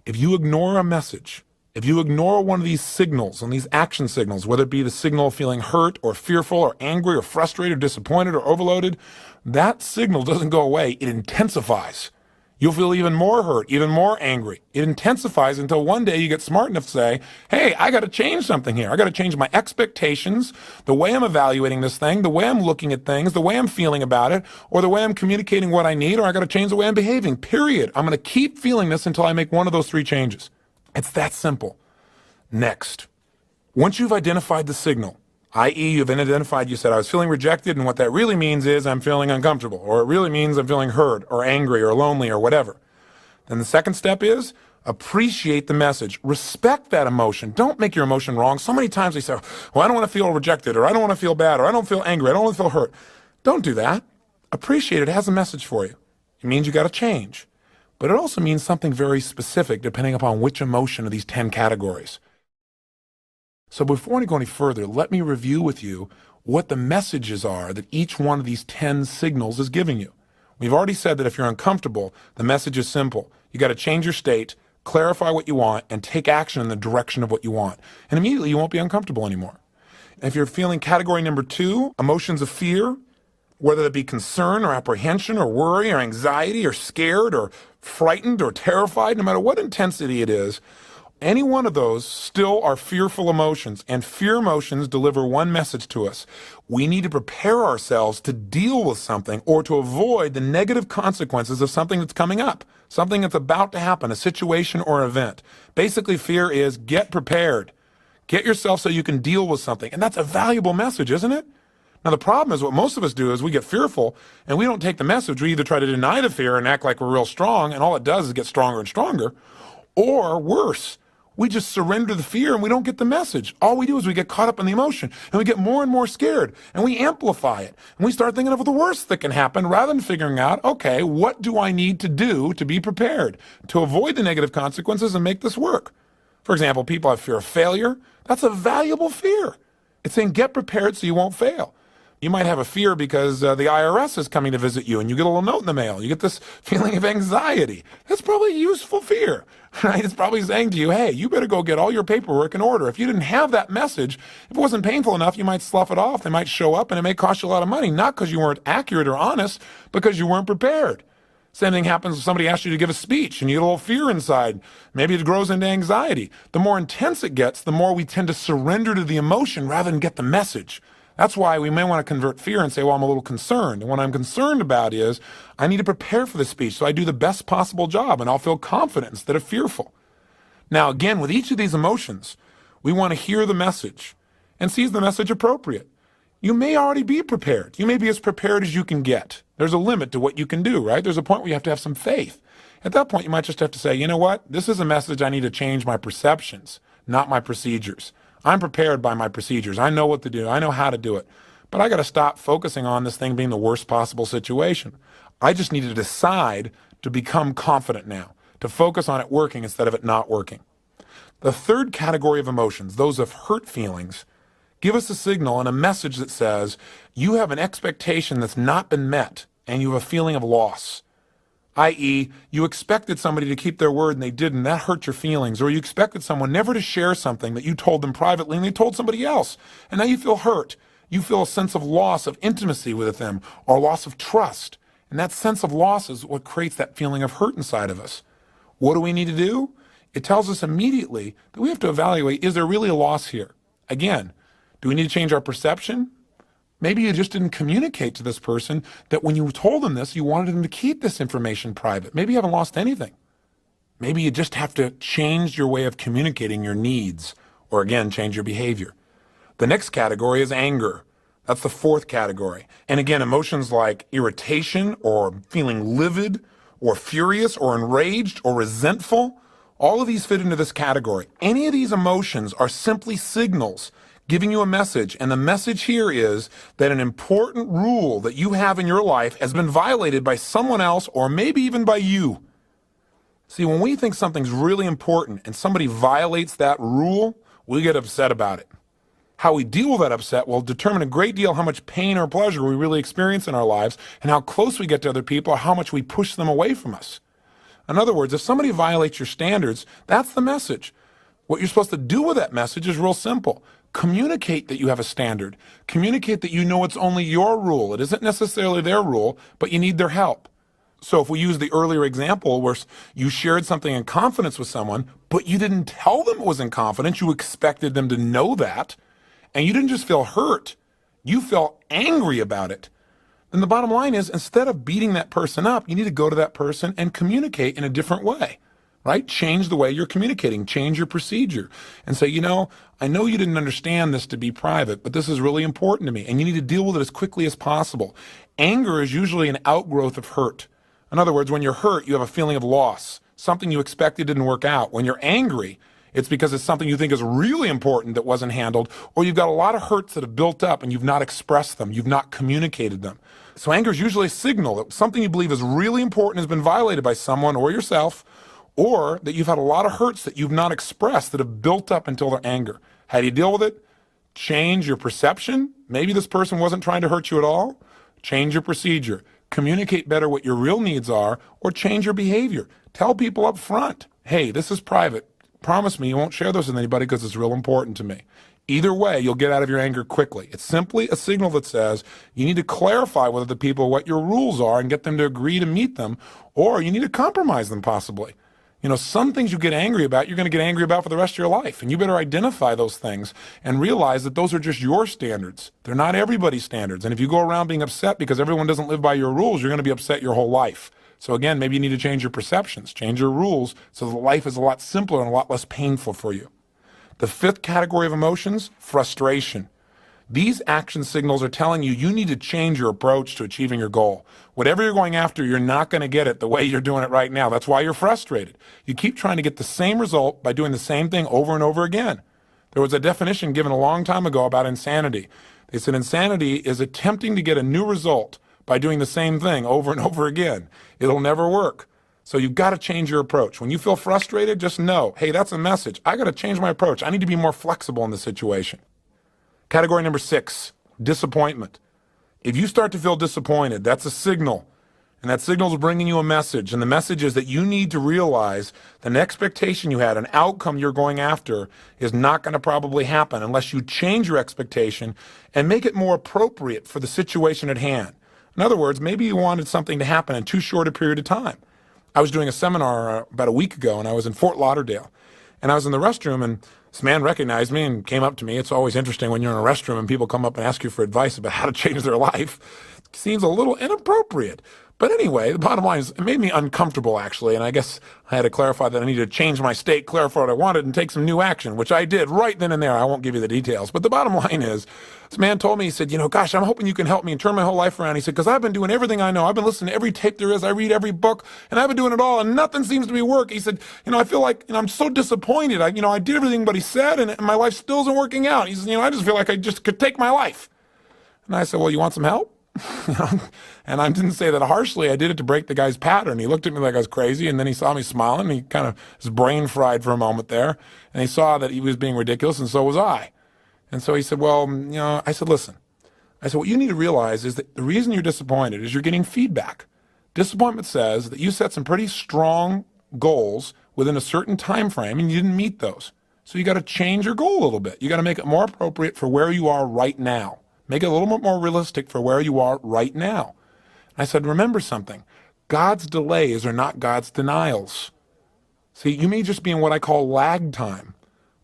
If you ignore a message, if you ignore one of these signals and these action signals, whether it be the signal of feeling hurt or fearful or angry or frustrated or disappointed or overloaded, that signal doesn't go away. It intensifies. You'll feel even more hurt, even more angry. It intensifies until one day you get smart enough to say, hey, I got to change something here. I got to change my expectations, the way I'm evaluating this thing, the way I'm looking at things, the way I'm feeling about it, or the way I'm communicating what I need, or I got to change the way I'm behaving, period. I'm going to keep feeling this until I make one of those three changes. It's that simple. Next, once you've identified the signal, i.e. you've identified, you said, I was feeling rejected, and what that really means is I'm feeling uncomfortable, or it really means I'm feeling hurt, or angry, or lonely, or whatever. Then the second step is appreciate the message. Respect that emotion. Don't make your emotion wrong. So many times we say, well, I don't want to feel rejected, or I don't want to feel bad, or I don't feel angry, I don't want to feel hurt. Don't do that. Appreciate it. It has a message for you. It means you got to change. But it also means something very specific depending upon which emotion of these 10 categories. So before I go any further, let me review with you what the messages are that each one of these 10 signals is giving you. We've already said that if you're uncomfortable, the message is simple. You got to change your state, clarify what you want, and take action in the direction of what you want. And immediately you won't be uncomfortable anymore. If you're feeling category number 2, emotions of fear, whether it be concern or apprehension or worry or anxiety or scared or frightened or terrified, no matter what intensity it is, any one of those still are fearful emotions, and fear emotions deliver one message to us. We need to prepare ourselves to deal with something or to avoid the negative consequences of something that's coming up, something that's about to happen, a situation or an event. Basically, fear is get prepared. Get yourself so you can deal with something. And that's a valuable message, isn't it? Now, the problem is what most of us do is we get fearful and we don't take the message. We either try to deny the fear and act like we're real strong, and all it does is get stronger and stronger, or worse, we just surrender the fear and we don't get the message. All we do is we get caught up in the emotion and we get more and more scared and we amplify it. And we start thinking of the worst that can happen rather than figuring out, okay, what do I need to do to be prepared to avoid the negative consequences and make this work? For example, people have fear of failure. That's a valuable fear. It's saying get prepared so you won't fail. You might have a fear because the IRS is coming to visit you and you get a little note in the mail. You get this feeling of anxiety. That's probably a useful fear, right? It's probably saying to you, hey, you better go get all your paperwork in order. If you didn't have that message, if it wasn't painful enough, you might slough it off. They might show up and it may cost you a lot of money, not because you weren't accurate or honest, because you weren't prepared. Same thing happens if somebody asks you to give a speech and you get a little fear inside. Maybe it grows into anxiety. The more intense it gets, the more we tend to surrender to the emotion rather than get the message. That's why we may want to convert fear and say, well, I'm a little concerned. And what I'm concerned about is I need to prepare for the speech so I do the best possible job and I'll feel confident instead of fearful. Now, again, with each of these emotions, we want to hear the message and see is the message appropriate. You may already be prepared. You may be as prepared as you can get. There's a limit to what you can do, right? There's a point where you have to have some faith. At that point, you might just have to say, you know what? This is a message I need to change my perceptions, not my procedures. I'm prepared by my procedures. I know what to do. I know how to do it. But I got to stop focusing on this thing being the worst possible situation. I just need to decide to become confident now, to focus on it working instead of it not working. The third category of emotions, those of hurt feelings, give us a signal and a message that says you have an expectation that's not been met and you have a feeling of loss. I.e., you expected somebody to keep their word and they didn't. That hurt your feelings. Or you expected someone never to share something that you told them privately and they told somebody else. And now you feel hurt. You feel a sense of loss of intimacy with them or loss of trust. And that sense of loss is what creates that feeling of hurt inside of us. What do we need to do? It tells us immediately that we have to evaluate, is there really a loss here? Again, do we need to change our perception? Maybe you just didn't communicate to this person that when you told them this, you wanted them to keep this information private. Maybe you haven't lost anything. Maybe you just have to change your way of communicating your needs, or again, change your behavior. The next category is anger. That's the fourth category. And again, emotions like irritation or feeling livid or furious or enraged or resentful, all of these fit into this category. Any of these emotions are simply signals giving you a message, and the message here is that an important rule that you have in your life has been violated by someone else or maybe even by you. See, when we think something's really important and somebody violates that rule, we get upset about it. How we deal with that upset will determine a great deal how much pain or pleasure we really experience in our lives and how close we get to other people or how much we push them away from us. In other words, if somebody violates your standards, that's the message. What you're supposed to do with that message is real simple. Communicate that you have a standard. Communicate that you know it's only your rule. It isn't necessarily their rule, but you need their help. So if we use the earlier example where you shared something in confidence with someone, but you didn't tell them it was in confidence, you expected them to know that, and you didn't just feel hurt, you felt angry about it. Then the bottom line is, instead of beating that person up, you need to go to that person and communicate in a different way. Right? Change the way you're communicating, change your procedure and say, I know you didn't understand this to be private, but this is really important to me and you need to deal with it as quickly as possible. Anger is usually an outgrowth of hurt. In other words, when you're hurt, you have a feeling of loss. Something you expected didn't work out. When you're angry, it's because it's something you think is really important that wasn't handled, or you've got a lot of hurts that have built up and you've not expressed them, you've not communicated them. So anger is usually a signal that something you believe is really important has been violated by someone or yourself, or that you've had a lot of hurts that you've not expressed that have built up until their anger. How do you deal with it? Change your perception. Maybe this person wasn't trying to hurt you at all. Change your procedure. Communicate better what your real needs are, or change your behavior. Tell people up front, hey, this is private. Promise me you won't share this with anybody because it's real important to me. Either way, you'll get out of your anger quickly. It's simply a signal that says you need to clarify with the people what your rules are and get them to agree to meet them, or you need to compromise them possibly. Some things you get angry about, you're going to get angry about for the rest of your life. And you better identify those things and realize that those are just your standards. They're not everybody's standards. And if you go around being upset because everyone doesn't live by your rules, you're going to be upset your whole life. So again, maybe you need to change your perceptions, change your rules so that life is a lot simpler and a lot less painful for you. The fifth category of emotions, frustration. These action signals are telling you need to change your approach to achieving your goal. Whatever you're going after, you're not going to get it the way you're doing it right now. That's why you're frustrated. You keep trying to get the same result by doing the same thing over and over again. There was a definition given a long time ago about insanity. They said insanity is attempting to get a new result by doing the same thing over and over again. It'll never work. So you've got to change your approach. When you feel frustrated, just know, hey, that's a message. I got to change my approach. I need to be more flexible in the situation. Category number 6, disappointment. If you start to feel disappointed, that's a signal. And that signal is bringing you a message. And the message is that you need to realize that an expectation you had, an outcome you're going after, is not going to probably happen unless you change your expectation and make it more appropriate for the situation at hand. In other words, maybe you wanted something to happen in too short a period of time. I was doing a seminar about a week ago, and I was in Fort Lauderdale. And I was in the restroom, and this man recognized me and came up to me. It's always interesting when you're in a restroom and people come up and ask you for advice about how to change their life. It seems a little inappropriate. But anyway, the bottom line is it made me uncomfortable, actually, and I guess I had to clarify that I needed to change my state, clarify what I wanted, and take some new action, which I did right then and there. I won't give you the details. But the bottom line is, this man told me, he said, gosh, I'm hoping you can help me and turn my whole life around. He said, because I've been doing everything I know. I've been listening to every tape there is. I read every book, and I've been doing it all, and nothing seems to be working. He said, I feel like I'm so disappointed. I did everything but he said, and my life still isn't working out. He said, I just feel like I just could take my life. And I said, well, you want some help? And I didn't say that harshly. I did it to break the guy's pattern. He looked at me like I was crazy, and then he saw me smiling, and he kind of, his brain fried for a moment there, and he saw that he was being ridiculous, and so was I. And so he said, well, I said, listen. I said, what you need to realize is that the reason you're disappointed is you're getting feedback. Disappointment says that you set some pretty strong goals within a certain time frame, and you didn't meet those. So you got to change your goal a little bit. You got to make it more appropriate for where you are right now. Make it a little bit more realistic for where you are right now. I said, remember something. God's delays are not God's denials. See, you may just be in what I call lag time.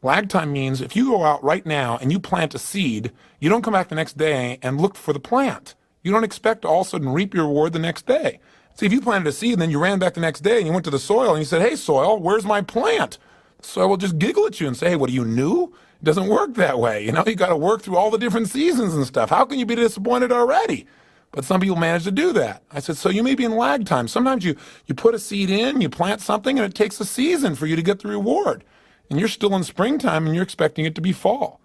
Lag time means if you go out right now and you plant a seed, you don't come back the next day and look for the plant. You don't expect to all of a sudden reap your reward the next day. See, if you planted a seed and then you ran back the next day and you went to the soil and you said, hey, soil, where's my plant? The soil will just giggle at you and say, hey, what are you new? It doesn't work that way. You got to work through all the different seasons and stuff. How can you be disappointed already? But some people manage to do that. I said, so you may be in lag time. Sometimes you put a seed in, you plant something, and it takes a season for you to get the reward. And you're still in springtime, and you're expecting it to be fall.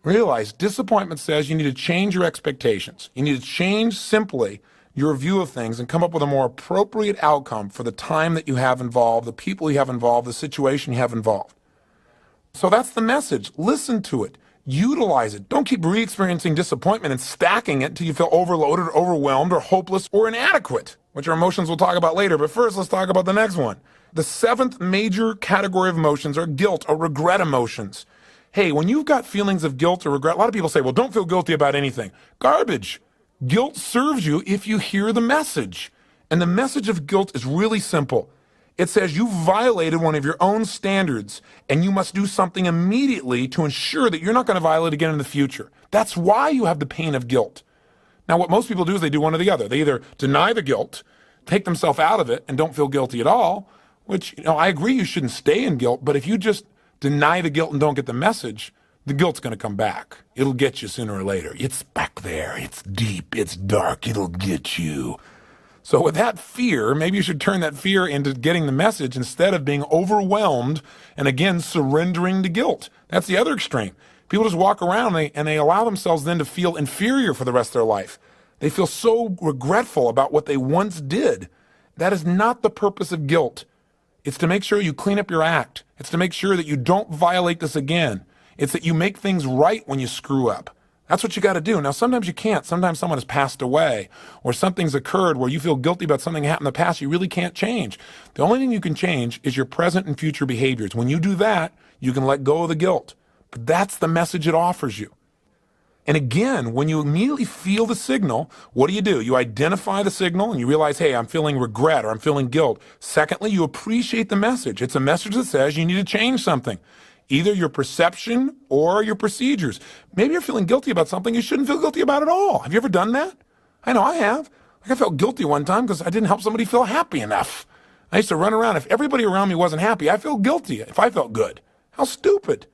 Realize disappointment says you need to change your expectations. You need to change simply your view of things and come up with a more appropriate outcome for the time that you have involved, the people you have involved, the situation you have involved. So that's the message. Listen to it. Utilize it. Don't keep re-experiencing disappointment and stacking it until you feel overloaded or overwhelmed or hopeless or inadequate, which are emotions we'll talk about later. But first, let's talk about the next one. The seventh major category of emotions are guilt or regret emotions. Hey, when you've got feelings of guilt or regret, a lot of people say, well, don't feel guilty about anything. Garbage. Guilt serves you if you hear the message. And the message of guilt is really simple. It says you violated one of your own standards and you must do something immediately to ensure that you're not going to violate again in the future. That's why you have the pain of guilt. Now, what most people do is they do one or the other. They either deny the guilt, take themselves out of it, and don't feel guilty at all, which, I agree you shouldn't stay in guilt, but if you just deny the guilt and don't get the message, the guilt's going to come back. It'll get you sooner or later. It's back there. It's deep. It's dark. It'll get you. So with that fear, maybe you should turn that fear into getting the message instead of being overwhelmed and, again, surrendering to guilt. That's the other extreme. People just walk around and they allow themselves then to feel inferior for the rest of their life. They feel so regretful about what they once did. That is not the purpose of guilt. It's to make sure you clean up your act. It's to make sure that you don't violate this again. It's that you make things right when you screw up. That's what you got to do. Now, sometimes you can't. Sometimes someone has passed away or something's occurred where you feel guilty about something that happened in the past you really can't change. The only thing you can change is your present and future behaviors. When you do that, you can let go of the guilt. But that's the message it offers you. And again, when you immediately feel the signal, what do? You identify the signal and you realize, hey, I'm feeling regret or I'm feeling guilt. Secondly, you appreciate the message. It's a message that says you need to change something. Either your perception or your procedures. Maybe you're feeling guilty about something you shouldn't feel guilty about at all. Have you ever done that? I know I have. I felt guilty one time because I didn't help somebody feel happy enough. I used to run around. If everybody around me wasn't happy, I feel guilty if I felt good. How stupid.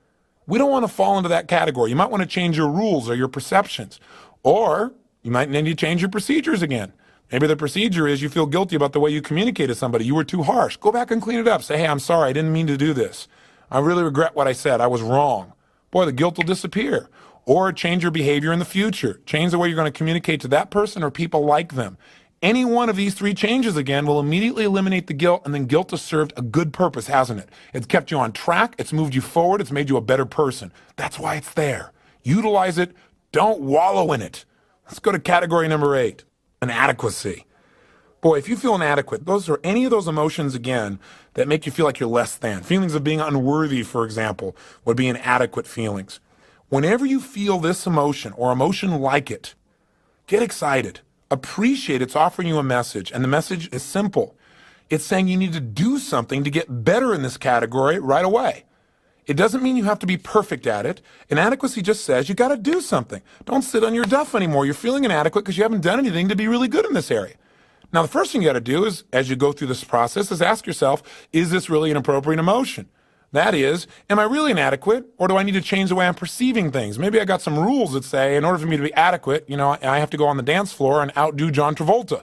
We don't want to fall into that category. You might want to change your rules or your perceptions. Or you might need to change your procedures again. Maybe the procedure is you feel guilty about the way you communicated to somebody. You were too harsh. Go back and clean it up. Say, hey, I'm sorry. I didn't mean to do this. I really regret what I said. I was wrong. Boy, the guilt will disappear. Or change your behavior in the future. Change the way you're going to communicate to that person or people like them. Any one of these three changes, again, will immediately eliminate the guilt, and then guilt has served a good purpose, hasn't it? It's kept you on track. It's moved you forward. It's made you a better person. That's why it's there. Utilize it. Don't wallow in it. Let's go to category number 8, inadequacy. Boy, if you feel inadequate, those are any of those emotions, again, that make you feel like you're less than. Feelings of being unworthy, for example, would be inadequate feelings. Whenever you feel this emotion or emotion like it, get excited. Appreciate it's offering you a message, and the message is simple. It's saying you need to do something to get better in this category right away. It doesn't mean you have to be perfect at it. Inadequacy just says you got to do something. Don't sit on your duff anymore. You're feeling inadequate because you haven't done anything to be really good in this area. Now, the first thing you got to do is, as you go through this process, is ask yourself, is this really an appropriate emotion? That is, am I really inadequate, or do I need to change the way I'm perceiving things? Maybe I got some rules that say, in order for me to be adequate, I have to go on the dance floor and outdo John Travolta.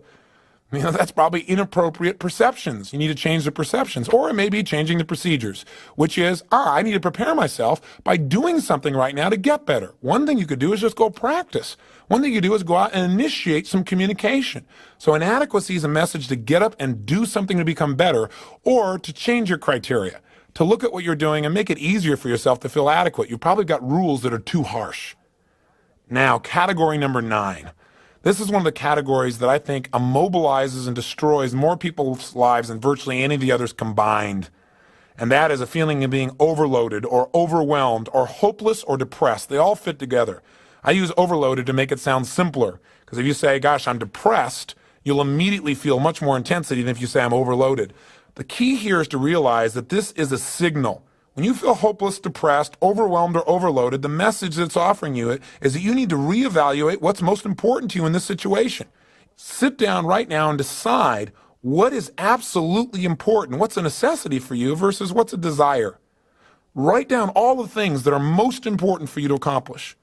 That's probably inappropriate perceptions. You need to change the perceptions. Or it may be changing the procedures, which is, I need to prepare myself by doing something right now to get better. One thing you could do is just go practice. One thing you do is go out and initiate some communication. So inadequacy is a message to get up and do something to become better, or to change your criteria, to look at what you're doing and make it easier for yourself to feel adequate. You've probably got rules that are too harsh. Now, category number 9. This is one of the categories that I think immobilizes and destroys more people's lives than virtually any of the others combined. And that is a feeling of being overloaded or overwhelmed or hopeless or depressed. They all fit together. I use overloaded to make it sound simpler, because if you say, gosh, I'm depressed, you'll immediately feel much more intensity than if you say I'm overloaded. The key here is to realize that this is a signal. When you feel hopeless, depressed, overwhelmed, or overloaded, the message that's offering you is that you need to reevaluate what's most important to you in this situation. Sit down right now and decide what is absolutely important, what's a necessity for you versus what's a desire. Write down all the things that are most important for you to accomplish.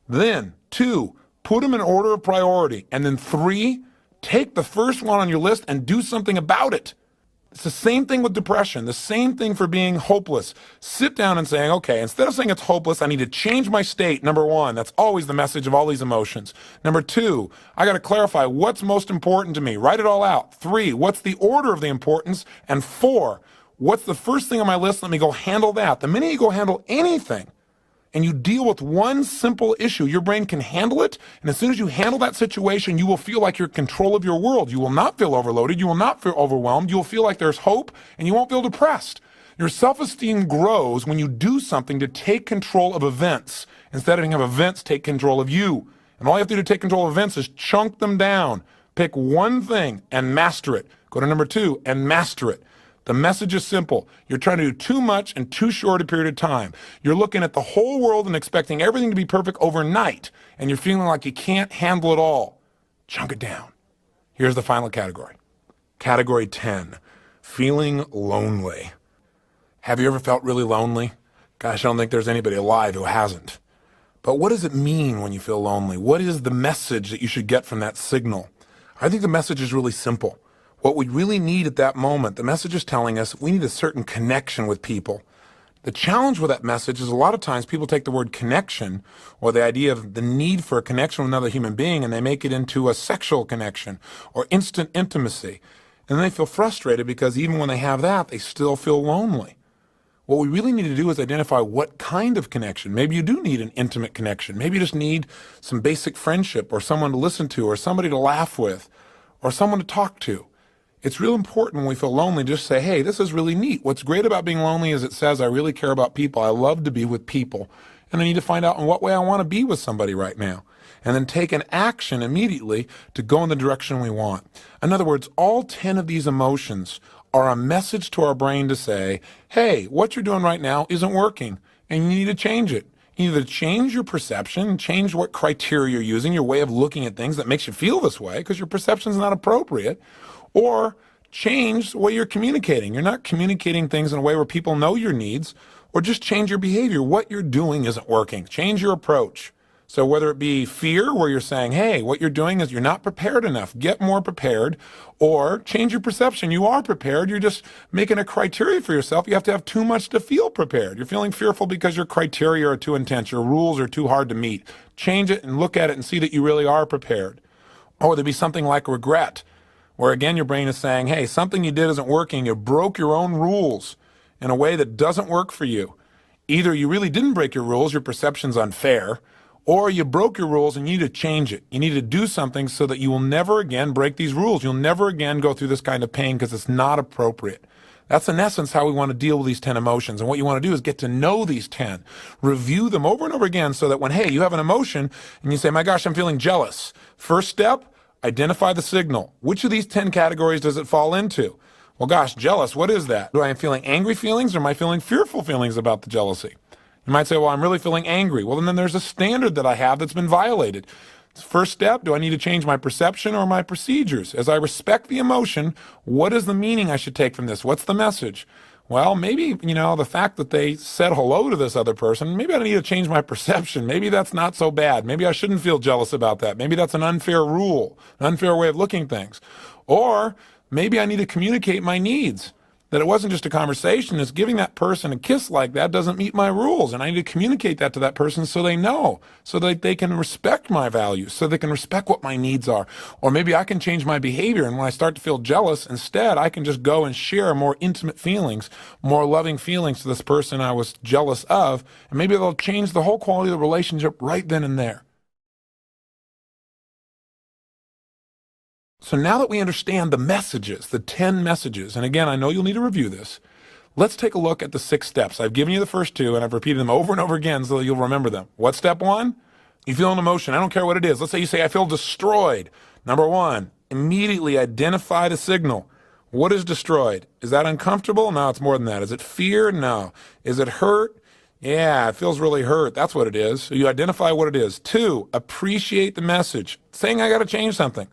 Then, 2, put them in order of priority. And then 3, take the first one on your list and do something about it. It's the same thing with depression, the same thing for being hopeless. Sit down and saying, okay, instead of saying it's hopeless, I need to change my state, number 1. That's always the message of all these emotions. Number 2, I got to clarify what's most important to me. Write it all out. 3, what's the order of the importance? And 4, what's the first thing on my list? Let me go handle that. The minute you go handle anything, and you deal with one simple issue, your brain can handle it, and as soon as you handle that situation, you will feel like you're in control of your world. You will not feel overloaded, you will not feel overwhelmed, you will feel like there's hope, and you won't feel depressed. Your self-esteem grows when you do something to take control of events, instead of having events take control of you. And all you have to do to take control of events is chunk them down. Pick one thing and master it. Go to number 2 and master it. The message is simple. You're trying to do too much in too short a period of time. You're looking at the whole world and expecting everything to be perfect overnight, and you're feeling like you can't handle it all. Chunk it down. Here's the final category. Category 10, feeling lonely. Have you ever felt really lonely? Gosh, I don't think there's anybody alive who hasn't. But what does it mean when you feel lonely? What is the message that you should get from that signal? I think the message is really simple. What we really need at that moment, the message is telling us we need a certain connection with people. The challenge with that message is a lot of times people take the word connection, or the idea of the need for a connection with another human being, and they make it into a sexual connection or instant intimacy. And then they feel frustrated because even when they have that, they still feel lonely. What we really need to do is identify what kind of connection. Maybe you do need an intimate connection. Maybe you just need some basic friendship, or someone to listen to, or somebody to laugh with, or someone to talk to. It's real important when we feel lonely just say, hey, this is really neat. What's great about being lonely is it says I really care about people. I love to be with people. And I need to find out in what way I want to be with somebody right now. And then take an action immediately to go in the direction we want. In other words, all 10 of these emotions are a message to our brain to say, hey, what you're doing right now isn't working, and you need to change it. Either change your perception, change what criteria you're using, your way of looking at things that makes you feel this way because your perception is not appropriate, or change the way you're communicating. You're not communicating things in a way where people know your needs, or just change your behavior. What you're doing isn't working. Change your approach. So whether it be fear, where you're saying, hey, what you're doing is you're not prepared enough, get more prepared, or change your perception. You are prepared. You're just making a criteria for yourself. You have to have too much to feel prepared. You're feeling fearful because your criteria are too intense. Your rules are too hard to meet. Change it and look at it and see that you really are prepared. Or there'd be something like regret, where again your brain is saying, hey, something you did isn't working. You broke your own rules in a way that doesn't work for you. Either you really didn't break your rules, your perception's unfair, Or you broke your rules and you need to change it. You need to do something so that you will never again break these rules. You'll never again go through this kind of pain because it's not appropriate. That's in essence how we want to deal with these 10 emotions. And what you want to do is get to know these 10, review them over and over again so that when, hey, you have an emotion and you say, my gosh, I'm feeling jealous. First step, identify the signal. Which of these 10 categories does it fall into? Well, gosh, jealous, what is that? Do I am feeling angry feelings or am I feeling fearful feelings about the jealousy? You might say, well, I'm really feeling angry. Well, then there's a standard that I have that's been violated. First step, do I need to change my perception or my procedures? As I respect the emotion, what is the meaning I should take from this? What's the message? Well, maybe, the fact that they said hello to this other person, maybe I need to change my perception. Maybe that's not so bad. Maybe I shouldn't feel jealous about that. Maybe that's an unfair rule, an unfair way of looking at things. Or maybe I need to communicate my needs. That it wasn't just a conversation, it's giving that person a kiss like that doesn't meet my rules. And I need to communicate that to that person so they know, so that they can respect my values, so they can respect what my needs are. Or maybe I can change my behavior, and when I start to feel jealous, instead I can just go and share more intimate feelings, more loving feelings to this person I was jealous of, and maybe they'll change the whole quality of the relationship right then and there. So now that we understand the messages, the 10 messages, and again, I know you'll need to review this, let's take a look at the 6 steps. I've given you the first 2, and I've repeated them over and over again so that you'll remember them. What's step 1? You feel an emotion. I don't care what it is. Let's say you say, I feel destroyed. Number 1, immediately identify the signal. What is destroyed? Is that uncomfortable? No, it's more than that. Is it fear? No. Is it hurt? Yeah, it feels really hurt. That's what it is. So you identify what it is. 2, appreciate the message. Saying I got to change something.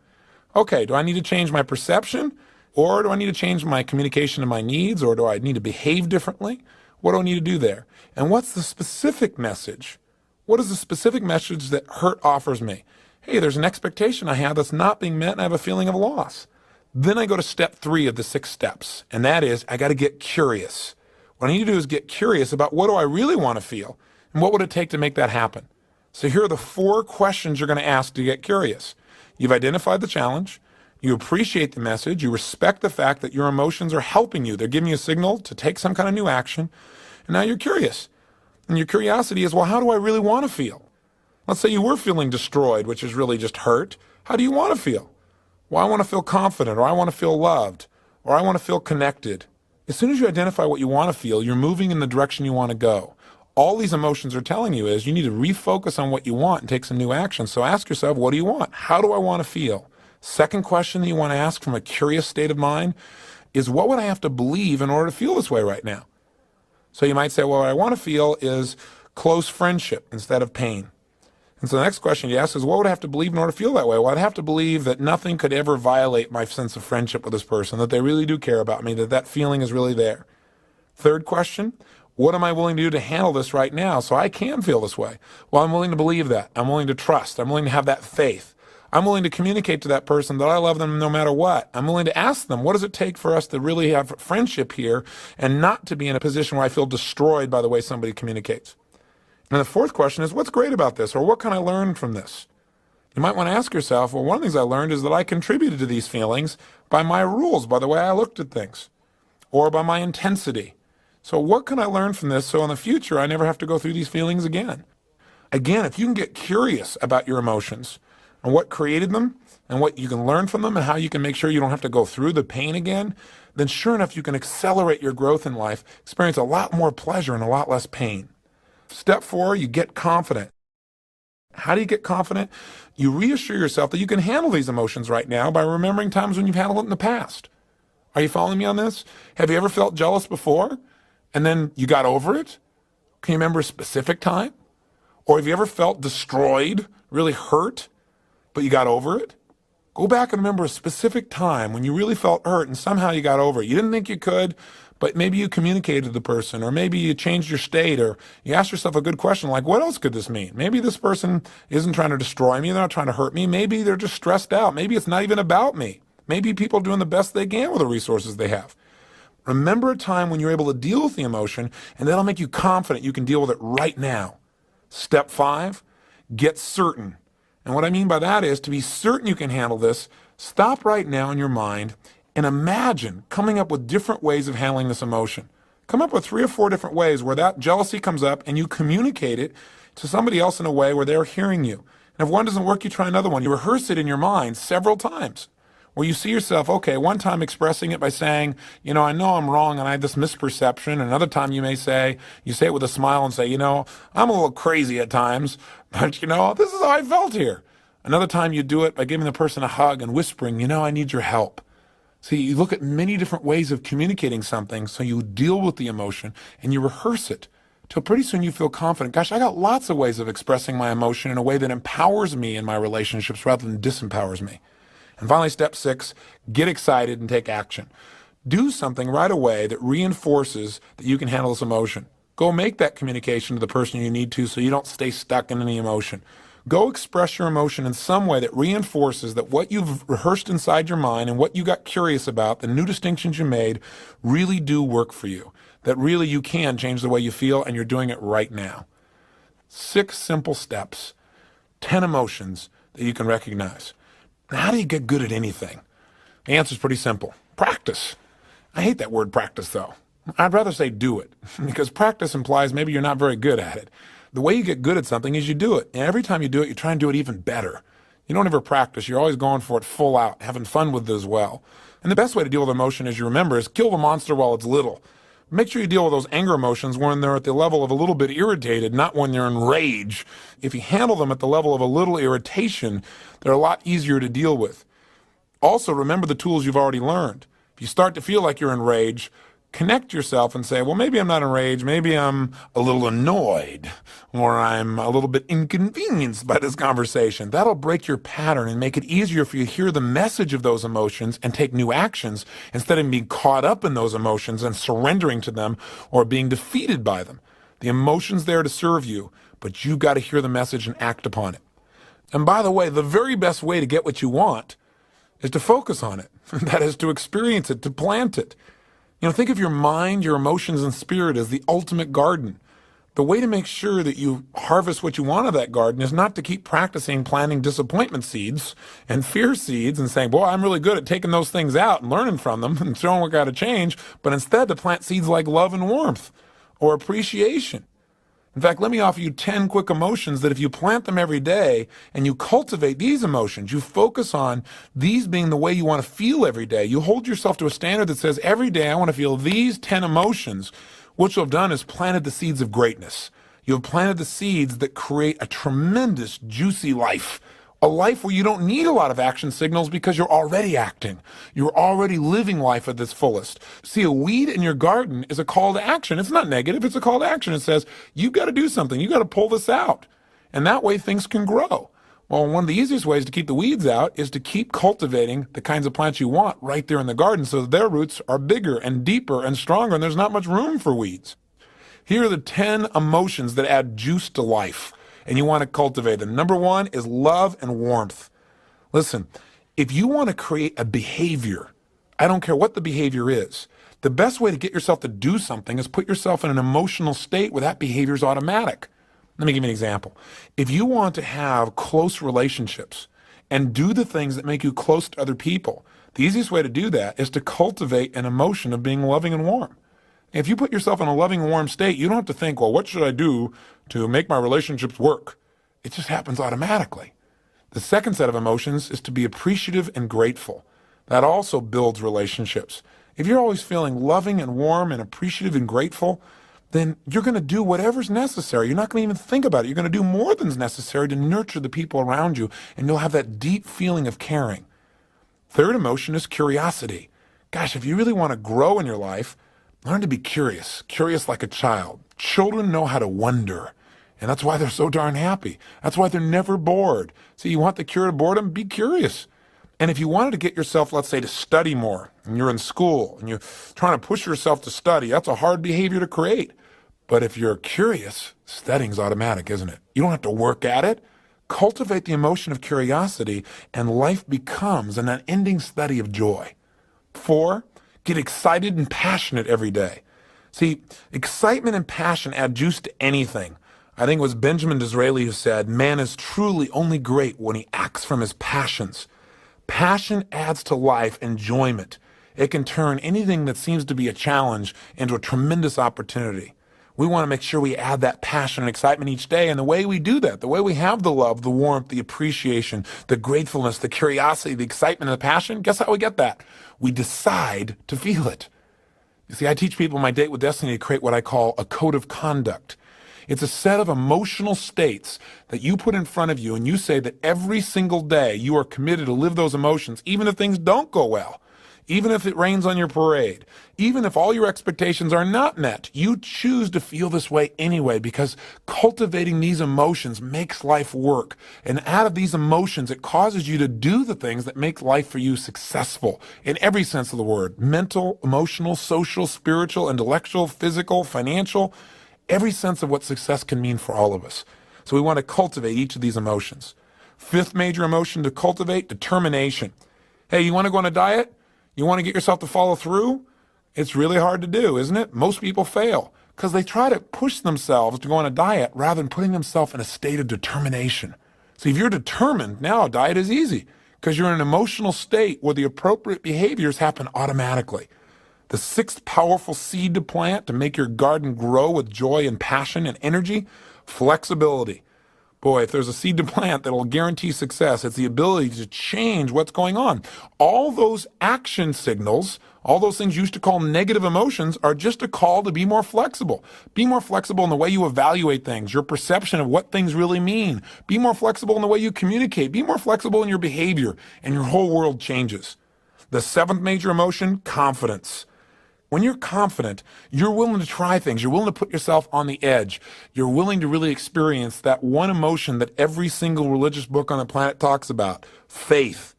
Okay, do I need to change my perception? Or do I need to change my communication of my needs? Or do I need to behave differently? What do I need to do there? And what's the specific message? What is the specific message that hurt offers me? Hey, there's an expectation I have that's not being met and I have a feeling of loss. Then I go to step 3 of the 6 steps, and that is I got to get curious. What I need to do is get curious about what do I really want to feel and what would it take to make that happen? So here are the 4 questions you're going to ask to get curious. You've identified the challenge, you appreciate the message, you respect the fact that your emotions are helping you. They're giving you a signal to take some kind of new action, and now you're curious. And your curiosity is, well, how do I really want to feel? Let's say you were feeling destroyed, which is really just hurt. How do you want to feel? Well, I want to feel confident, or I want to feel loved, or I want to feel connected. As soon as you identify what you want to feel, you're moving in the direction you want to go. All these emotions are telling you is you need to refocus on what you want and take some new action. So ask yourself, what do you want? How do I want to feel? Second question that you want to ask from a curious state of mind is, what would I have to believe in order to feel this way right now? So you might say, well, what I want to feel is close friendship instead of pain. And so the next question you ask is, what would I have to believe in order to feel that way? Well, I'd have to believe that nothing could ever violate my sense of friendship with this person, that they really do care about me, that that feeling is really there. Third question, what am I willing to do to handle this right now so I can feel this way? Well, I'm willing to believe that. I'm willing to trust. I'm willing to have that faith. I'm willing to communicate to that person that I love them no matter what. I'm willing to ask them, what does it take for us to really have friendship here and not to be in a position where I feel destroyed by the way somebody communicates? And the fourth question is, what's great about this, or what can I learn from this? You might want to ask yourself, well, one of the things I learned is that I contributed to these feelings by my rules, by the way I looked at things, or by my intensity. So what can I learn from this so in the future I never have to go through these feelings again? Again, if you can get curious about your emotions and what created them and what you can learn from them and how you can make sure you don't have to go through the pain again, then sure enough you can accelerate your growth in life, experience a lot more pleasure and a lot less pain. Step 4, you get confident. How do you get confident? You reassure yourself that you can handle these emotions right now by remembering times when you've handled it in the past. Are you following me on this? Have you ever felt jealous before and then you got over it? Can you remember a specific time? Or have you ever felt destroyed, really hurt, but you got over it? Go back and remember a specific time when you really felt hurt and somehow you got over it. You didn't think you could, but maybe you communicated to the person, or maybe you changed your state, or you asked yourself a good question like, what else could this mean? Maybe this person isn't trying to destroy me, they're not trying to hurt me, maybe they're just stressed out, maybe it's not even about me. Maybe people are doing the best they can with the resources they have. Remember a time when you're able to deal with the emotion, and that'll make you confident you can deal with it right now. Step 5, get certain. And what I mean by that is, to be certain you can handle this, stop right now in your mind and imagine coming up with different ways of handling this emotion. Come up with 3 or 4 different ways where that jealousy comes up and you communicate it to somebody else in a way where they're hearing you. And if one doesn't work, you try another one. You rehearse it in your mind several times, where you see yourself, okay, one time expressing it by saying, I know I'm wrong and I have this misperception. Another time you say it with a smile and say, I'm a little crazy at times, but this is how I felt here. Another time you do it by giving the person a hug and whispering, I need your help. See, you look at many different ways of communicating something, so you deal with the emotion and you rehearse it till pretty soon you feel confident. Gosh, I got lots of ways of expressing my emotion in a way that empowers me in my relationships rather than disempowers me. And finally, step 6, get excited and take action. Do something right away that reinforces that you can handle this emotion. Go make that communication to the person you need to so you don't stay stuck in any emotion. Go express your emotion in some way that reinforces that what you've rehearsed inside your mind and what you got curious about, the new distinctions you made, really do work for you. That really you can change the way you feel, and you're doing it right now. 6 simple steps, 10 emotions that you can recognize. Now, how do you get good at anything? The answer is pretty simple. Practice. I hate that word practice, though. I'd rather say do it, because practice implies maybe you're not very good at it. The way you get good at something is you do it. And every time you do it, you try and do it even better. You don't ever practice. You're always going for it full out, having fun with it as well. And the best way to deal with emotion, as you remember, is kill the monster while it's little. Make sure you deal with those anger emotions when they're at the level of a little bit irritated, not when they're in rage. If you handle them at the level of a little irritation, they're a lot easier to deal with. Also, remember the tools you've already learned. If you start to feel like you're in rage, connect yourself and say, well, maybe I'm not in rage, maybe I'm a little annoyed, or I'm a little bit inconvenienced by this conversation. That'll break your pattern and make it easier for you to hear the message of those emotions and take new actions instead of being caught up in those emotions and surrendering to them or being defeated by them. The emotion's there to serve you, but you've got to hear the message and act upon it. And by the way, the very best way to get what you want is to focus on it. That is to experience it, to plant it. Think of your mind, your emotions, and spirit as the ultimate garden. The way to make sure that you harvest what you want of that garden is not to keep practicing planting disappointment seeds and fear seeds and saying, boy, I'm really good at taking those things out and learning from them and showing what got to change, but instead to plant seeds like love and warmth or appreciation. In fact, let me offer you 10 quick emotions that if you plant them every day and you cultivate these emotions, you focus on these being the way you want to feel every day. You hold yourself to a standard that says every day I want to feel these 10 emotions. What you'll have done is planted the seeds of greatness. You've planted the seeds that create a tremendous, juicy life. A life where you don't need a lot of action signals because you're already acting. You're already living life at its fullest. See, a weed in your garden is a call to action. It's not negative. It's a call to action. It says, you've got to do something. You've got to pull this out. And that way things can grow. Well, one of the easiest ways to keep the weeds out is to keep cultivating the kinds of plants you want right there in the garden so that their roots are bigger and deeper and stronger and there's not much room for weeds. Here are the 10 emotions that add juice to life. And you want to cultivate them. Number 1 is love and warmth. Listen, if you want to create a behavior, I don't care what the behavior is, the best way to get yourself to do something is put yourself in an emotional state where that behavior is automatic. Let me give you an example. If you want to have close relationships and do the things that make you close to other people, the easiest way to do that is to cultivate an emotion of being loving and warm. If you put yourself in a loving, warm state, you don't have to think, well, what should I do to make my relationships work? It just happens automatically. The second set of emotions is to be appreciative and grateful. That also builds relationships. If you're always feeling loving and warm and appreciative and grateful, then you're going to do whatever's necessary. You're not going to even think about it. You're going to do more than's necessary to nurture the people around you, and you'll have that deep feeling of caring. Third emotion is curiosity. Gosh, if you really want to grow in your life, learn to be curious like a child. Children know how to wonder, and that's why they're so darn happy. That's why they're never bored. So you want the cure to boredom? Be curious. And if you wanted to get yourself, let's say, to study more, and you're in school, and you're trying to push yourself to study, that's a hard behavior to create. But if you're curious, studying's automatic, isn't it? You don't have to work at it. Cultivate the emotion of curiosity, and life becomes an unending study of joy. 4, get excited and passionate every day. See, excitement and passion add juice to anything. I think it was Benjamin Disraeli who said, man is truly only great when he acts from his passions. Passion adds to life enjoyment. It can turn anything that seems to be a challenge into a tremendous opportunity. We want to make sure we add that passion and excitement each day. And the way we do that, the way we have the love, the warmth, the appreciation, the gratefulness, the curiosity, the excitement, and the passion, guess how we get that? We decide to feel it. You see, I teach people in my Date with Destiny to create what I call a code of conduct. It's a set of emotional states that you put in front of you, and you say that every single day you are committed to live those emotions, even if things don't go well, even if it rains on your parade, even if all your expectations are not met. You choose to feel this way anyway, because cultivating these emotions makes life work. And out of these emotions, it causes you to do the things that make life for you successful in every sense of the word: mental, emotional, social, spiritual, intellectual, physical, financial, every sense of what success can mean for all of us. So we want to cultivate each of these emotions. Fifth major emotion to cultivate: determination. Hey, you want to go on a diet? You want to get yourself to follow through? It's really hard to do, isn't it? Most people fail because they try to push themselves to go on a diet rather than putting themselves in a state of determination. So if you're determined, now a diet is easy because you're in an emotional state where the appropriate behaviors happen automatically. The sixth powerful seed to plant to make your garden grow with joy and passion and energy: flexibility. Boy, if there's a seed to plant that will guarantee success, it's the ability to change what's going on. All those action signals, all those things you used to call negative emotions, are just a call to be more flexible. Be more flexible in the way you evaluate things, your perception of what things really mean. Be more flexible in the way you communicate. Be more flexible in your behavior, and your whole world changes. The seventh major emotion: confidence. When you're confident, you're willing to try things. You're willing to put yourself on the edge. You're willing to really experience that one emotion that every single religious book on the planet talks about: faith.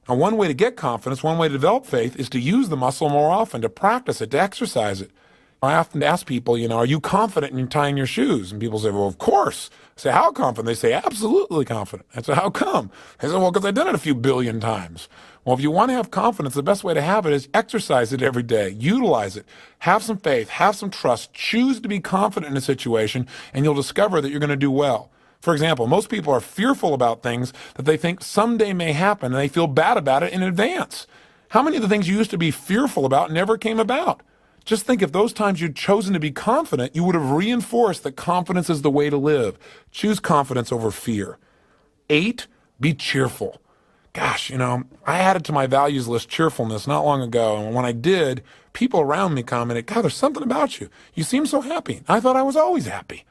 Now, one way to get confidence, one way to develop faith, is to use the muscle more often, to practice it, to exercise it. I often ask people, are you confident in tying your shoes? And people say, well, of course. I say, how confident? They say, absolutely confident. I say, how come? They say, well, because I've done it a few billion times. Well, if you want to have confidence, the best way to have it is exercise it every day. Utilize it. Have some faith. Have some trust. Choose to be confident in a situation, and you'll discover that you're going to do well. For example, most people are fearful about things that they think someday may happen, and they feel bad about it in advance. How many of the things you used to be fearful about never came about? Just think, if those times you'd chosen to be confident, you would have reinforced that confidence is the way to live. Choose confidence over fear. 8, be cheerful. Gosh, I added to my values list cheerfulness not long ago, and when I did, people around me commented, God, there's something about you. You seem so happy. I thought I was always happy.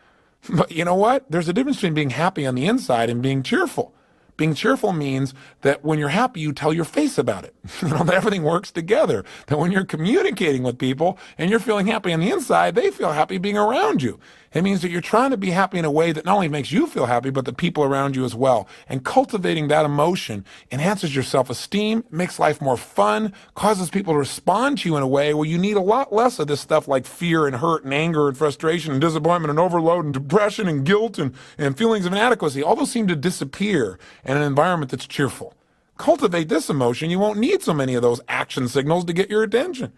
But you know what? There's a difference between being happy on the inside and being cheerful. Being cheerful means that when you're happy, you tell your face about it. That everything works together. That when you're communicating with people and you're feeling happy on the inside, they feel happy being around you. It means that you're trying to be happy in a way that not only makes you feel happy, but the people around you as well. And cultivating that emotion enhances your self-esteem, makes life more fun, causes people to respond to you in a way where you need a lot less of this stuff like fear and hurt and anger and frustration and disappointment and overload and depression and guilt and feelings of inadequacy. All those seem to disappear in an environment that's cheerful. Cultivate this emotion. You won't need so many of those action signals to get your attention.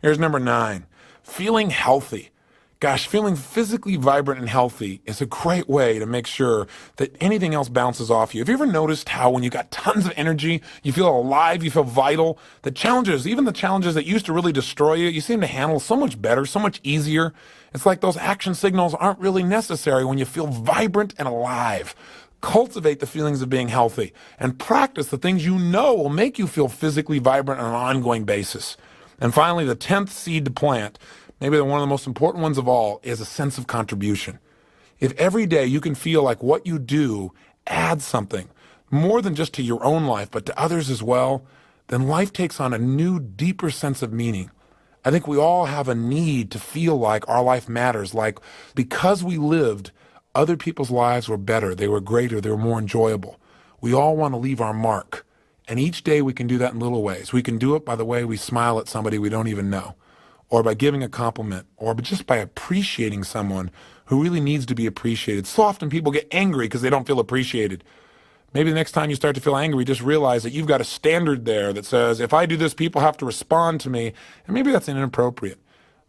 Here's number 9, feeling healthy. Gosh, feeling physically vibrant and healthy is a great way to make sure that anything else bounces off you. Have you ever noticed how when you got tons of energy, you feel alive, you feel vital? The challenges, even the challenges that used to really destroy you, you seem to handle so much better, so much easier. It's like those action signals aren't really necessary when you feel vibrant and alive. Cultivate the feelings of being healthy and practice the things you know will make you feel physically vibrant on an ongoing basis. And finally, the 10th seed to plant, maybe one of the most important ones of all, is a sense of contribution. If every day you can feel like what you do adds something, more than just to your own life, but to others as well, then life takes on a new, deeper sense of meaning. I think we all have a need to feel like our life matters, like because we lived, other people's lives were better, they were greater, they were more enjoyable. We all want to leave our mark. And each day we can do that in little ways. We can do it by the way we smile at somebody we don't even know, or by giving a compliment, or just by appreciating someone who really needs to be appreciated. So often people get angry because they don't feel appreciated. Maybe the next time you start to feel angry, just realize that you've got a standard there that says, if I do this, people have to respond to me. And maybe that's inappropriate.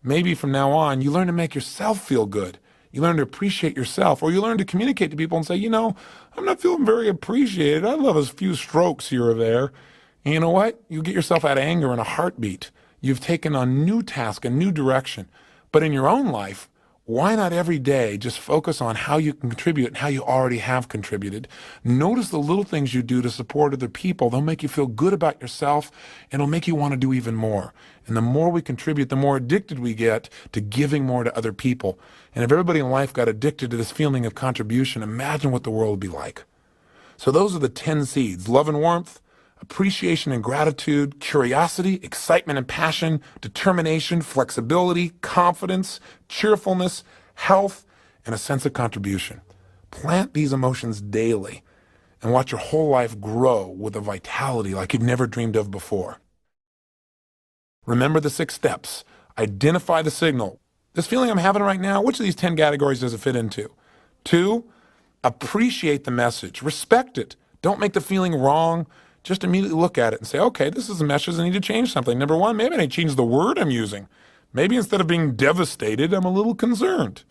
Maybe from now on, you learn to make yourself feel good. You learn to appreciate yourself, or you learn to communicate to people and say, I'm not feeling very appreciated. I love a few strokes here or there. And you know what? You get yourself out of anger in a heartbeat. You've taken on new task, a new direction. But in your own life, Why not every day just focus on how you can contribute and how you already have contributed? Notice the little things you do to support other people. They'll make you feel good about yourself, and it'll make you want to do even more. And the more we contribute, the more addicted we get to giving more to other people. And if everybody in life got addicted to this feeling of contribution, imagine what the world would be like. So those are the 10 seeds: love and warmth, appreciation and gratitude, curiosity, excitement and passion, determination, flexibility, confidence, cheerfulness, health, and a sense of contribution. Plant these emotions daily and watch your whole life grow with a vitality like you've never dreamed of before. Remember the 6 steps. Identify the signal. This feeling I'm having right now, which of these 10 categories does it fit into? 2, appreciate the message. Respect it. Don't make the feeling wrong. Just immediately look at it and say, okay, this is a message. I need to change something. Number 1, maybe I need to change the word I'm using. Maybe instead of being devastated, I'm a little concerned.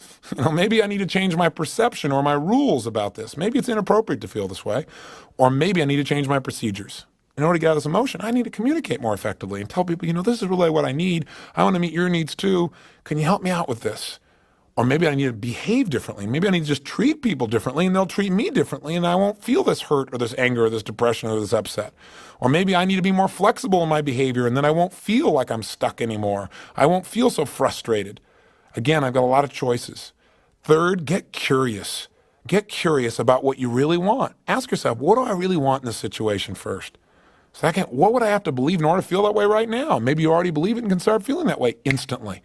Maybe I need to change my perception or my rules about this. Maybe it's inappropriate to feel this way. Or maybe I need to change my procedures. In order to get out of this emotion, I need to communicate more effectively and tell people, this is really what I need. I want to meet your needs too. Can you help me out with this? Or maybe I need to behave differently. Maybe I need to just treat people differently and they'll treat me differently and I won't feel this hurt or this anger or this depression or this upset. Or maybe I need to be more flexible in my behavior and then I won't feel like I'm stuck anymore. I won't feel so frustrated. Again, I've got a lot of choices. 3rd, get curious. Get curious about what you really want. Ask yourself, what do I really want in this situation first? 2nd, what would I have to believe in order to feel that way right now? Maybe you already believe it and can start feeling that way instantly.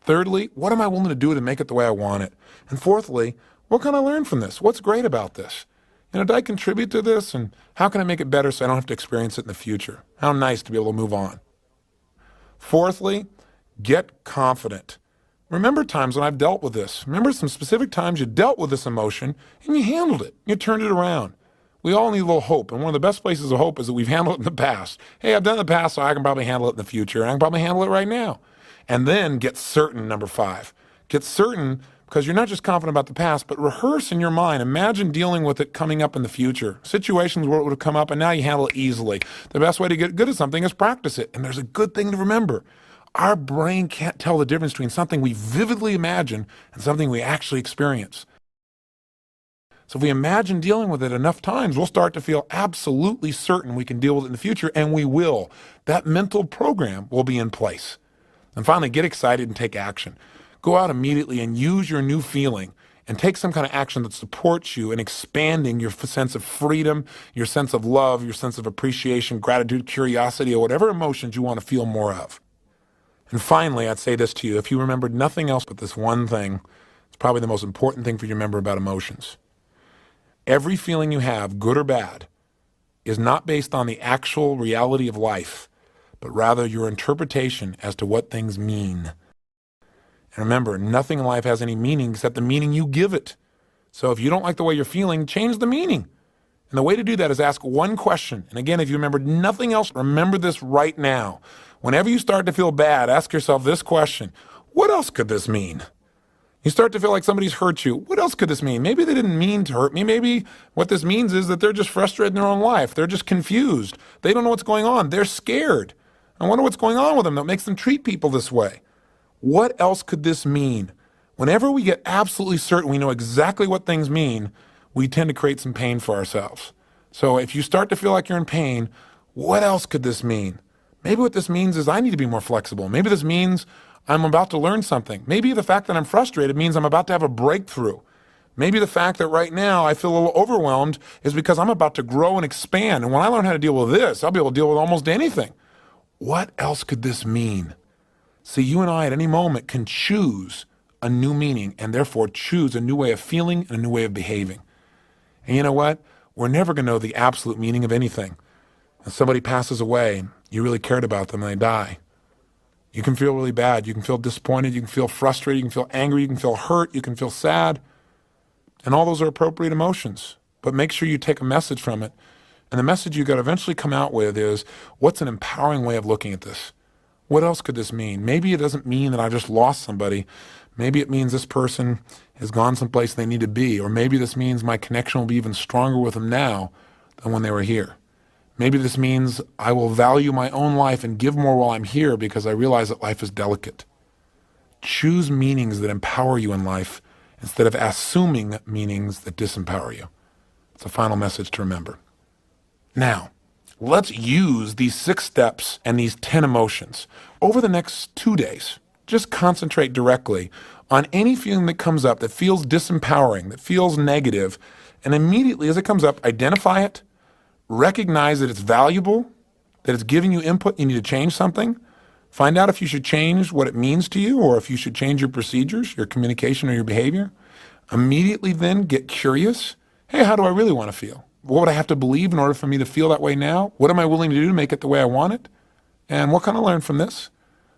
Thirdly, what am I willing to do to make it the way I want it? And 4thly, what can I learn from this? What's great about this? Did I contribute to this? And how can I make it better so I don't have to experience it in the future? How nice to be able to move on. 4thly, get confident. Remember times when I've dealt with this. Remember some specific times you dealt with this emotion and you handled it. You turned it around. We all need a little hope. And one of the best places of hope is that we've handled it in the past. Hey, I've done it in the past, so I can probably handle it in the future. And I can probably handle it right now. And then get certain, number 5. Get certain because you're not just confident about the past, but rehearse in your mind. Imagine dealing with it coming up in the future. Situations where it would have come up and now you handle it easily. The best way to get good at something is practice it. And there's a good thing to remember. Our brain can't tell the difference between something we vividly imagine and something we actually experience. So if we imagine dealing with it enough times, we'll start to feel absolutely certain we can deal with it in the future, and we will. That mental program will be in place. And finally, get excited and take action. Go out immediately and use your new feeling and take some kind of action that supports you in expanding your sense of freedom, your sense of love, your sense of appreciation, gratitude, curiosity, or whatever emotions you want to feel more of. And finally, I'd say this to you. If you remembered nothing else but this one thing, it's probably the most important thing for you to remember about emotions. Every feeling you have, good or bad, is not based on the actual reality of life, but rather your interpretation as to what things mean. And remember, nothing in life has any meaning except the meaning you give it. So if you don't like the way you're feeling, change the meaning. And the way to do that is ask one question. And again, if you remembered nothing else, remember this right now. Whenever you start to feel bad, ask yourself this question: what else could this mean? You start to feel like somebody's hurt you. What else could this mean? Maybe they didn't mean to hurt me. Maybe what this means is that they're just frustrated in their own life. They're just confused. They don't know what's going on. They're scared. I wonder what's going on with them that makes them treat people this way. What else could this mean? Whenever we get absolutely certain we know exactly what things mean, we tend to create some pain for ourselves. So if you start to feel like you're in pain, what else could this mean? Maybe what this means is I need to be more flexible. Maybe this means I'm about to learn something. Maybe the fact that I'm frustrated means I'm about to have a breakthrough. Maybe the fact that right now I feel a little overwhelmed is because I'm about to grow and expand. And when I learn how to deal with this, I'll be able to deal with almost anything. What else could this mean? See, you and I at any moment can choose a new meaning and therefore choose a new way of feeling and a new way of behaving. And you know what? We're never going to know the absolute meaning of anything. If somebody passes away, you really cared about them and they die. You can feel really bad. You can feel disappointed. You can feel frustrated. You can feel angry. You can feel hurt. You can feel sad. And all those are appropriate emotions. But make sure you take a message from it. And the message you got to eventually come out with is, what's an empowering way of looking at this? What else could this mean? Maybe it doesn't mean that I just lost somebody. Maybe it means this person has gone someplace they need to be. Or maybe this means my connection will be even stronger with them now than when they were here. Maybe this means I will value my own life and give more while I'm here because I realize that life is delicate. Choose meanings that empower you in life instead of assuming meanings that disempower you. It's a final message to remember. Now, let's use these 6 steps and these 10 emotions over the next 2 days. Just concentrate directly on any feeling that comes up that feels disempowering, that feels negative, and immediately as it comes up, identify it, recognize that it's valuable, that it's giving you input, you need to change something. Find out if you should change what it means to you or if you should change your procedures, your communication, or your behavior. Immediately then get curious. Hey, how do I really want to feel? What would I have to believe in order for me to feel that way now? What am I willing to do to make it the way I want it? And what can I learn from this?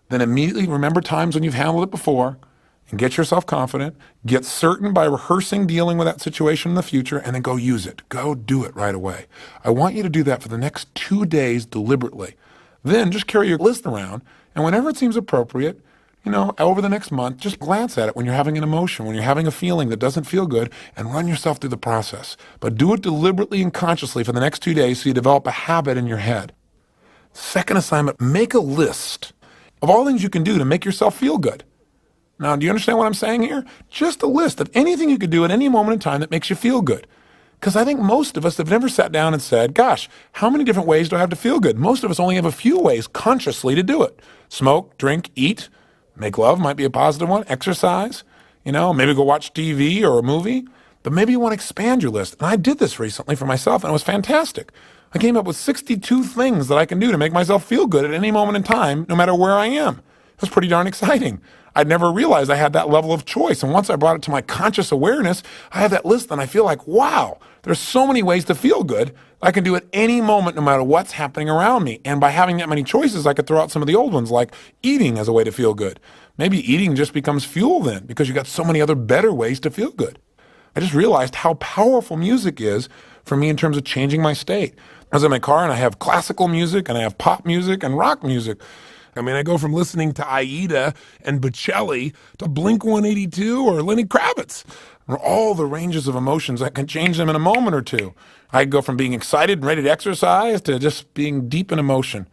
Then immediately remember times when you've handled it before and get yourself confident. Get certain by rehearsing dealing with that situation in the future, and then go use it. Go do it right away. I want you to do that for the next 2 days deliberately. Then just carry your list around, and whenever it seems appropriate, over the next month, just glance at it when you're having an emotion, when you're having a feeling that doesn't feel good, and run yourself through the process. But do it deliberately and consciously for the next 2 days so you develop a habit in your head. Second assignment, make a list of all things you can do to make yourself feel good. Now, do you understand what I'm saying here? Just a list of anything you could do at any moment in time that makes you feel good. Because I think most of us have never sat down and said, gosh, how many different ways do I have to feel good? Most of us only have a few ways consciously to do it. Smoke, drink, eat, make love might be a positive one, exercise, maybe go watch TV or a movie. But maybe you want to expand your list. And I did this recently for myself, and it was fantastic. I came up with 62 things that I can do to make myself feel good at any moment in time, no matter where I am. It was pretty darn exciting. I'd never realized I had that level of choice. And once I brought it to my conscious awareness, I have that list and I feel like, wow, there's so many ways to feel good. I can do it any moment, no matter what's happening around me. And by having that many choices, I could throw out some of the old ones, like eating as a way to feel good. Maybe eating just becomes fuel then, because you got so many other better ways to feel good. I just realized how powerful music is for me in terms of changing my state. I was in my car and I have classical music and I have pop music and rock music. I go from listening to Aida and Bocelli to Blink-182 or Lenny Kravitz. All the ranges of emotions, I can change them in a moment or two. I go from being excited and ready to exercise to just being deep in emotion.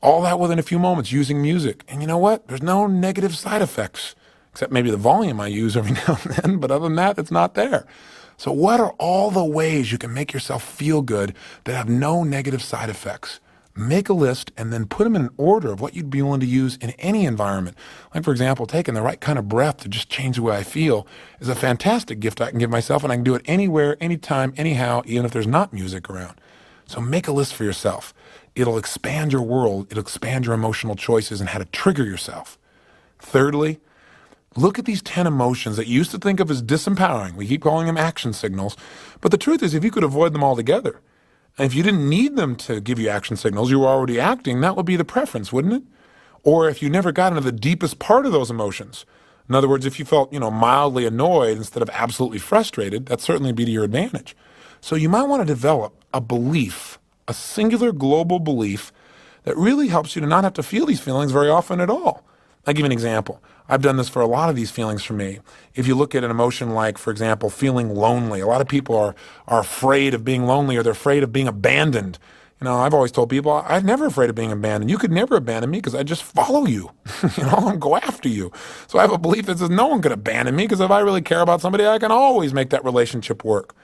All that within a few moments using music. And you know what? There's no negative side effects, except maybe the volume I use every now and then. But other than that, it's not there. So what are all the ways you can make yourself feel good that have no negative side effects? Make a list and then put them in an order of what you'd be willing to use in any environment. Like, for example, taking the right kind of breath to just change the way I feel is a fantastic gift I can give myself, and I can do it anywhere, anytime, anyhow, even if there's not music around. So make a list for yourself. It'll expand your world. It'll expand your emotional choices and how to trigger yourself. Thirdly, look at these 10 emotions that you used to think of as disempowering. We keep calling them action signals. But the truth is, if you could avoid them altogether, and if you didn't need them to give you action signals, you were already acting, that would be the preference, wouldn't it? Or if you never got into the deepest part of those emotions. In other words, if you felt, mildly annoyed instead of absolutely frustrated, that'd certainly be to your advantage. So you might want to develop a belief, a singular global belief that really helps you to not have to feel these feelings very often at all. I'll give you an example. I've done this for a lot of these feelings for me. If you look at an emotion like, for example, feeling lonely, a lot of people are afraid of being lonely, or they're afraid of being abandoned. I've always told people, I'm never afraid of being abandoned. You could never abandon me because I just follow you. And go after you. So I have a belief that says no one could abandon me, because if I really care about somebody, I can always make that relationship work.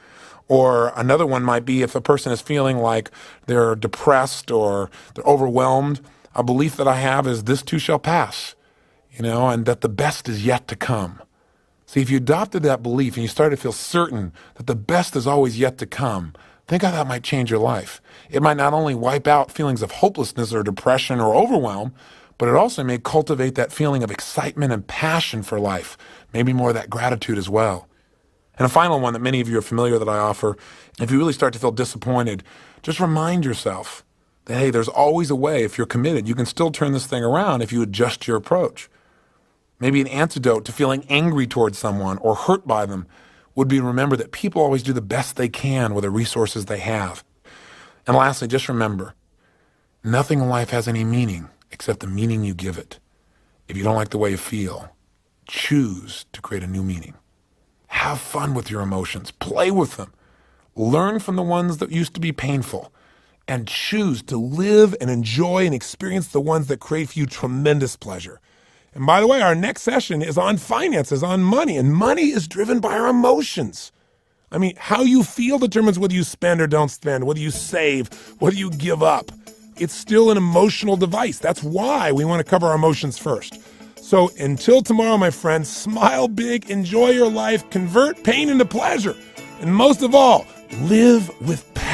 Or another one might be if a person is feeling like they're depressed or they're overwhelmed, a belief that I have is this too shall pass. And that the best is yet to come. See, if you adopted that belief and you started to feel certain that the best is always yet to come, think how that might change your life. It might not only wipe out feelings of hopelessness or depression or overwhelm, but it also may cultivate that feeling of excitement and passion for life, maybe more of that gratitude as well. And a final one that many of you are familiar that I offer, if you really start to feel disappointed, just remind yourself that, hey, there's always a way. If you're committed, you can still turn this thing around if you adjust your approach. Maybe an antidote to feeling angry towards someone or hurt by them would be to remember that people always do the best they can with the resources they have. And lastly, just remember, nothing in life has any meaning except the meaning you give it. If you don't like the way you feel, choose to create a new meaning. Have fun with your emotions. Play with them. Learn from the ones that used to be painful. And choose to live and enjoy and experience the ones that create for you tremendous pleasure. And by the way, our next session is on finances, on money, and money is driven by our emotions. I mean, how you feel determines whether you spend or don't spend, whether you save, whether you give up. It's still an emotional device. That's why we want to cover our emotions first. So until tomorrow, my friends, smile big, enjoy your life, convert pain into pleasure, and most of all, live with passion.